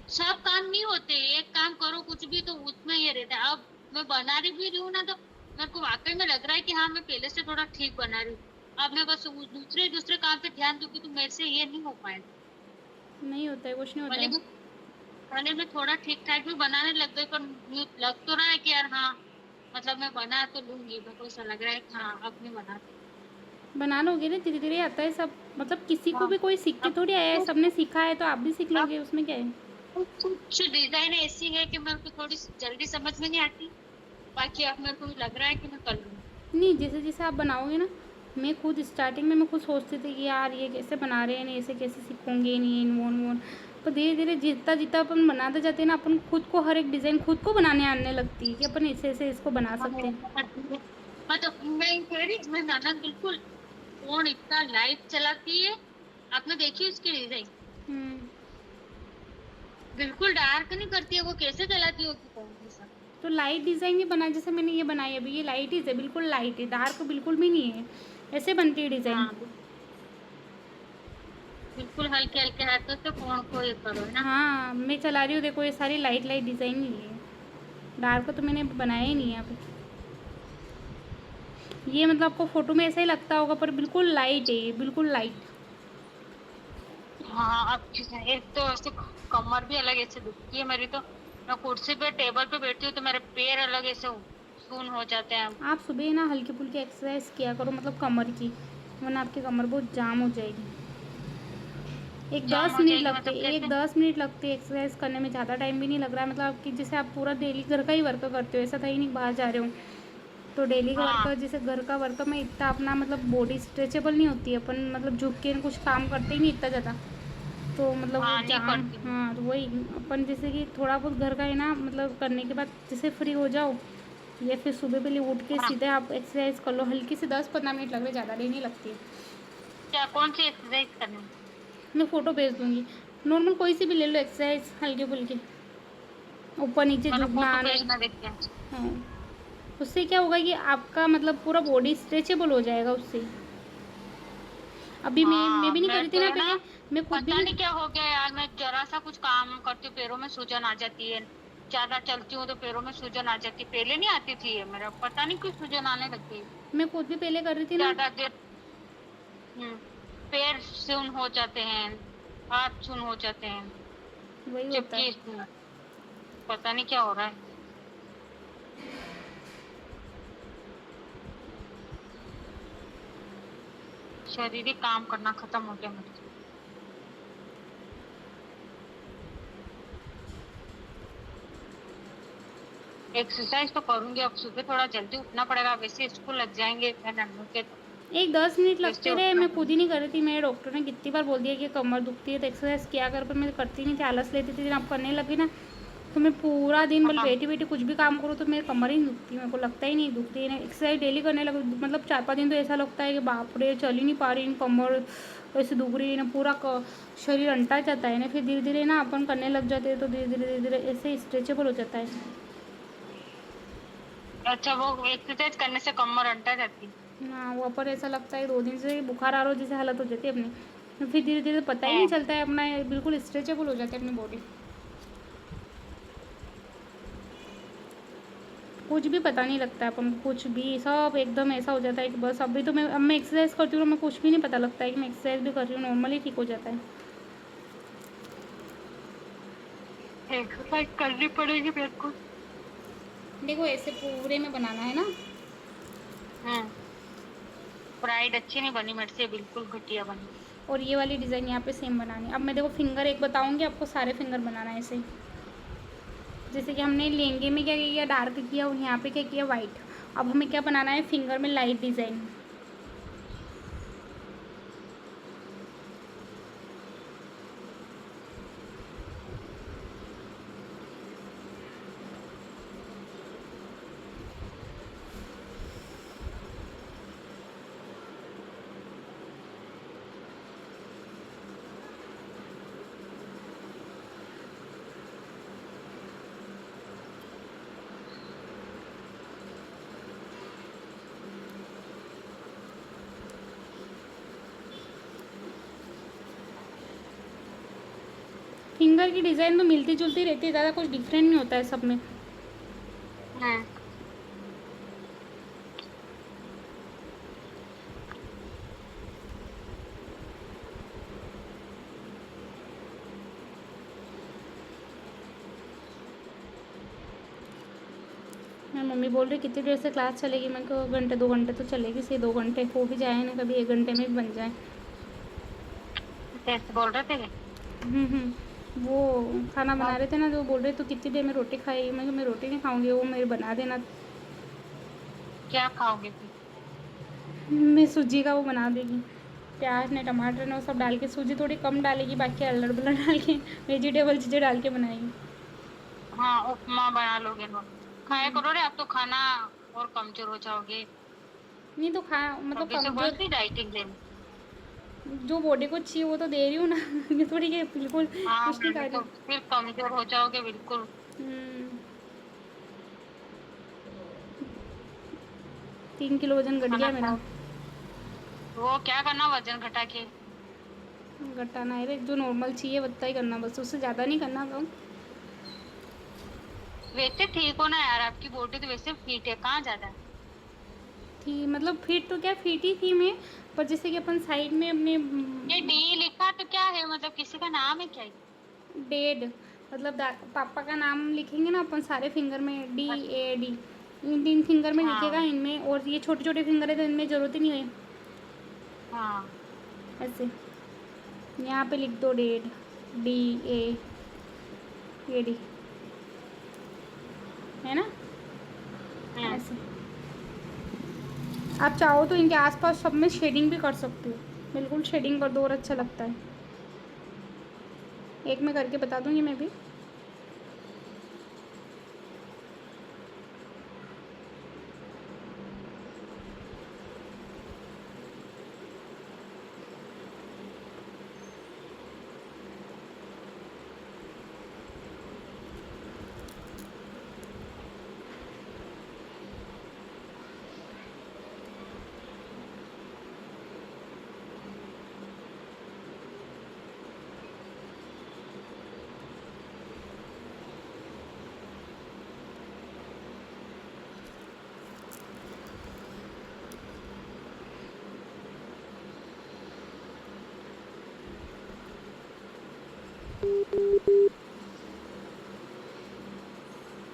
सब काम नहीं होते, एक काम करो कुछ भी तो उसमें ये रहता है। अब मैं बना रही भी रही हूँ ना, तो मेरे को वाकई में लग रहा है कि हाँ मैं पहले से थोड़ा ठीक बना रही हूँ। अब मैं बस दूसरे दूसरे काम पे ध्यान दूंगी तो मेरे से ये नहीं हो पाएगा। नहीं होता है, कुछ नहीं होता भले है। मैं भले मैं थोड़ा ठीक ठाक भी बनाने लग गई, पर यूं लग तो रहा है कि यार हाँ, मतलब मैं बना तो लूंगी, मेरे को ऐसा लग रहा है कि हाँ अब मैं बना। बना लोगे ना, धीरे धीरे आता है सब। मतलब किसी को हाँ। भी कोई सीख के अब थोड़ी आया है, सबने सीखा है तो आप भी सीख अब लोगे, उसमें क्या है। कुछ डिजाइन ऐसी है कि मेरे को थोड़ी जल्दी समझ में नहीं आती, बाकी अब मेरे को लग रहा है कि मैं कर लूंगी। नहीं, जैसे जैसे आप बनाओगे ना, मैं खुद स्टार्टिंग में मैं खुद सोचती थी कि यार ये कैसे बना रहे हैं, नहीं ऐसे कैसे सीखूंगे, नहीं इन वो। पर धीरे धीरे जितना जितना अपन बनाते जाते हैं ना, अपन खुद को हर एक डिज़ाइन खुद को बनाने आने लगती है कि अपन ऐसे ऐसे इसको बना हाँ, सकते हैं। मतलब मैं कह रही मैं ननद बिल्कुल फोन इतना लाइट चलाती है। आपने देखी उसकी डिजाइन? हम्म। बिल्कुल डार्क नहीं करती है, वो कैसे चलाती होगी फोन ऐसा। तो लाइट डिज़ाइन ही बना, जैसे मैंने ये बनाई अभी, ये लाइट ही है, बिल्कुल लाइट है, डार्क बिल्कुल भी नहीं है। ऐसे बनती है डिज़ाइन। हाँ, बिल्कुल हल्के हल्के हाथों से फोन को ये करो है ना। हाँ, मैं चला रही हूँ, देखो ये सारी लाइट लाइट डिज़ाइन ही है। डार्क तो मैंने बनाया ही नहीं है यहाँ पे। ये मतलब आपको फ़ोटो में ऐसा ही लगता होगा, पर बिल्कुल लाइट है ये, बिल्कुल लाइट। हाँ, अब एक तो ऐसे कमर भी अलग ऐसे दुखती है मेरी तो। मैं कुर्सी पे टेबल पे बैठती हूँ तो मेरे पैर अलग ऐसे सुन हो जाते हैं। आप सुबह ना हल्की फुल्की एक्सरसाइज किया करो, मतलब कमर की, वरना आपकी कमर बहुत जाम हो जाएगी। एक जाम दस हो मिनट जाएगी लगते मतलब एक कैसे? 10 मिनट लगते हैं एक्सरसाइज करने में, ज़्यादा टाइम भी नहीं लग रहा है। मतलब आपकी जैसे आप पूरा डेली घर का ही वर्क करते हो, ऐसा था ही नहीं बाहर जा रहे हो। तो डेली का वर्क, हाँ, जैसे घर का वर्क में इतना अपना मतलब बॉडी स्ट्रेचेबल नहीं होती है, अपन मतलब झुक के कुछ काम करते ही नहीं इतना ज़्यादा। तो मतलब वो हाँ नहीं जाम, करती हूँ। हाँ, तो वही अपन जैसे कि थोड़ा बहुत घर का है ना, मतलब करने के बाद जैसे फ्री हो जाओ, या फिर सुबह पहले उठ के हाँ, सीधे आप एक्सरसाइज कर लो, हल्की से 10-15 मिनट लग रहे, ज़्यादा देर नहीं लगती है। क्या कौन सी एक्सरसाइज करनी है? मैं फ़ोटो भेज दूँगी। नॉर्मल कोई सी भी ले लो एक्सरसाइज, हल्की फुल्की, ऊपर नीचे मैंने झुकना फोटो आना। भेजना, देखते हैं। हाँ, उससे क्या होगा कि आपका मतलब पूरा बॉडी स्ट्रेचेबल हो जाएगा उससे। अभी मैं हाँ, भी नहीं मैं करी थी तो ना है ना, पहले, मैं खुद भी पता नहीं। नहीं क्या हो गया यार, मैं जरा सा कुछ काम करती हूँ पैरों में सूजन आ जाती है। ज्यादा चलती हूँ तो पैरों में सूजन आ जाती है, पहले नहीं आती थी ये मेरा, पता नहीं क्यों सूजन आने लग गई। मैं खुद भी पहले कर रही थी ना। ज्यादा देर। हम्म। पैर सुन हो जाते हैं, हाथ सुन हो जाते हैं, वही होता चिपकी है। इसमें। पता नहीं क्या हो रहा है। शारीरिक काम करना खत्म हो गया मेरे से। एक्सरसाइज तो करूंगी, अब सुबह थोड़ा जल्दी उठना पड़ेगा, वैसे स्कूल लग जाएंगे फिर नन्नू के तो। एक 10 मिनट कैसे लगते रहे, उठना मैं खुद ही पड़ेगा। नहीं कर रही थी, मेरे डॉक्टर ने कितनी बार बोल दिया कि कमर दुखती है तो एक्सरसाइज किया कर, पर मैं करती नहीं थी, आलस लेती थी। अब करने लगी ना, तो मैं पूरा दिन बल हाँ, बैठी बैठी कुछ भी काम करूँ तो मेरी कमर ही नहीं दुखती, मेरे को लगता ही नहीं दुखती है ना। एक्सरसाइज डेली करने लगे, मतलब 4-5 दिन तो ऐसा लगता है कि बाप रे, चल ही नहीं पा रही, कमर ऐसे दुख रही है ना, पूरा शरीर अंटा जाता है ना। फिर धीरे धीरे ना अपन करने लग जाते हैं तो धीरे धीरे ऐसे स्ट्रेचेबल हो जाता है। अच्छा, वो एक्सरसाइज करने से कमर अंटा जाती हाँ, वहाँ पर ऐसा लगता है 2 दिन से बुखार आ रहा हो जैसे हालत हो जाती है अपनी। तो फिर धीरे धीरे पता ही है? नहीं चलता है अपना, बिल्कुल स्ट्रेचेबल हो जाती है अपनी बॉडी। कुछ भी पता नहीं लगता है अपन को, कुछ भी सब एकदम ऐसा हो जाता है कि बस अभी तो मैं एक्सरसाइज करती हूँ, मैं कुछ भी नहीं पता लगता है कि मैं एक्सरसाइज भी कर रही हूँ, नॉर्मली ठीक हो जाता है। एक्सरसाइज करनी पड़ेगी मेरे को। देखो ऐसे पूरे में बनाना है ना। हम्म। ब्राइड अच्छी नहीं बनी मेरे से, बिल्कुल घटिया बनी। और ये वाली डिज़ाइन यहाँ पे सेम बनानी है। अब मैं देखो फिंगर एक बताऊँगी आपको, सारे फिंगर बनाना है ऐसे। जैसे कि हमने लहंगे में क्या किया, डार्क किया, और यहाँ पे क्या किया, वाइट। अब हमें क्या बनाना है, फिंगर में लाइट डिज़ाइन। फिंगर की डिज़ाइन तो मिलती जुलती रहती है, ज़्यादा कुछ डिफरेंट नहीं होता है सब में। हम्म। मम्मी बोल रही कितनी देर से क्लास चलेगी, मैं को घंटे 2 घंटे तो चलेगी, सही 2 घंटे हो भी जाए ना, कभी 1 घंटे में भी बन जाए। कैसे बोल रहे थे? वो खाना बना हाँ, रहे थे ना, जो बोल रहे तो कितनी देर में रोटी खाएगी, मैं कहा मैं रोटी नहीं खाऊंगी, वो मेरे बना देना। क्या खाओगे फिर? मैं सूजी का वो बना देगी, प्याज ने टमाटर ने वो सब डाल के, सूजी थोड़ी कम डालेगी, बाकी अल्लड़ बल्लड़ डाल के वेजिटेबल चीज़ें डाल के बनाएगी। हाँ, उपमा बना लोगे तो खाया करो रे, अब तो खाना और कमजोर हो जाओगे। नहीं तो खा मतलब अभी से कमजोर, बोलती डाइटिंग लेनी। जो बॉडी को चाहिए वो तो दे रही हूँ ना ये थोड़ी कि बिल्कुल हाँ, कुछ नहीं खा मैंने रही तो हूँ। फिर कमजोर हो जाओगे बिल्कुल। हम्म, 3 किलो वजन घट खाना गया मेरा। खाओ। वो क्या करना वजन घटा के? घटाना है रे, जो नॉर्मल चाहिए उतना ही करना, बस उससे ज़्यादा नहीं करना कम। वैसे ठीक हो ना यार, आपकी बॉडी तो वैसे फिट है, कहाँ ज्यादा है। थी मतलब फिट तो क्या फिट ही थी मैं, पर जैसे कि अपन साइड में अपने ये डी लिखा तो क्या है, मतलब किसी का नाम है क्या ये? डेड, मतलब पापा का नाम लिखेंगे ना अपन सारे फिंगर में, DAD, इन 3 फिंगर में लिखेगा, हाँ इनमें, और ये छोटे छोटे फिंगर है तो इनमें ज़रूरत ही नहीं है। हाँ। ऐसे यहाँ पे लिख दो डेड, DAD, है ना, हम्म। ऐसे। आप चाहो तो इनके आसपास सब में शेडिंग भी कर सकते हो, बिल्कुल शेडिंग कर दो और अच्छा लगता है। एक में करके बता दूंगी मैं भी।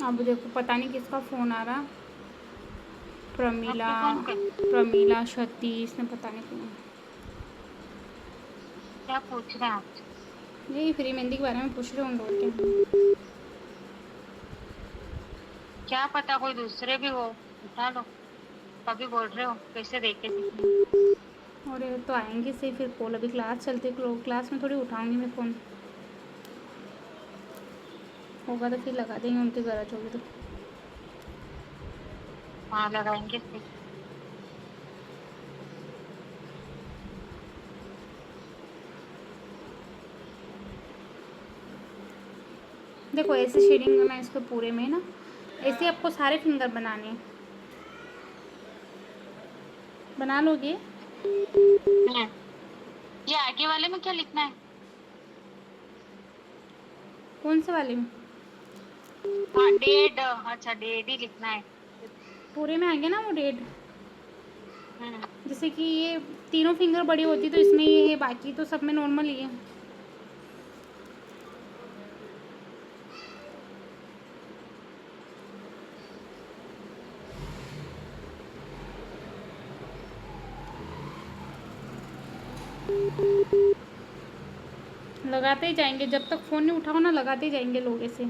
अब देखो पता नहीं किसका फ़ोन आ रहा, प्रमीला, आपके कौन का? प्रमीला सतीश ने, पता नहीं कौन। क्या पूछ रहे हैं आपसे? यही फ्री मेहंदी के बारे में पूछ रहे होंगे, और क्या। क्या पता कोई दूसरे भी हो, उठा लो। कभी बोल रहे हो कैसे देखे सीखने। और ये तो आएंगे से फिर कॉल, अभी क्लास चलते, क्लास में थोड़ी उठाऊंगी मैं फ़ोन, होगा तो फिर लगा देंगे उनके घर होगी तो। हाँ, लगाएंगे फिर। देखो ऐसे शेडिंग में मैं इसको पूरे में ना, ऐसे आपको सारे फिंगर बनाने हैं, बना लोगे। हम्म। ये आगे वाले में क्या लिखना है? कौन से वाले में? हाँ, डेड, अच्छा डेड ही लिखना है। पूरे में आएंगे ना वो डेट, हम्म। जैसे कि ये तीनों फिंगर बड़ी होती तो इसमें ये है, बाकी तो सब में नॉर्मल ही है। लगाते ही जाएंगे, जब तक फ़ोन नहीं उठाओ ना लगाते ही जाएंगे लोग ऐसे।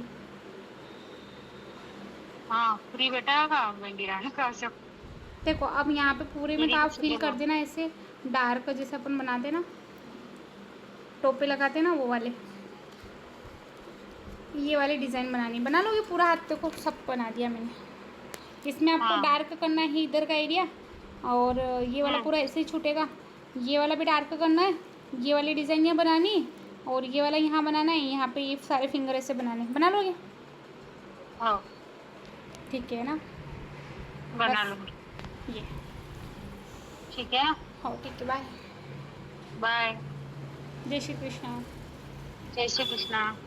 हाँ, फ्री बैठा होगा मैं गिराने का सब। देखो अब यहाँ पे पूरे में तो मेरी आप किसी फिल के कर लो। देना ऐसे, डार्क जैसे अपन बनाते ना, टोपे लगाते ना वो वाले, ये वाले डिज़ाइन बनानी, बना लोगे पूरा हाथ, देखो सब बना दिया मैंने। इसमें आपको हाँ। डार्क करना है इधर का एरिया, और ये वाला हम्म। पूरा ऐसे ही छूटेगा, ये वाला भी डार्क करना है, ये वाली डिज़ाइन यहाँ बनानी, और ये वाला यहाँ बनाना है, यहाँ पे ये सारे फिंगर ऐसे बनाने, बना लोगे। हाँ, ठीक है ना, बना बस लूंगी। ये। ठीक है। हाँ ठीक है, बाय। बाय। जय श्री कृष्णा। जय श्री कृष्णा।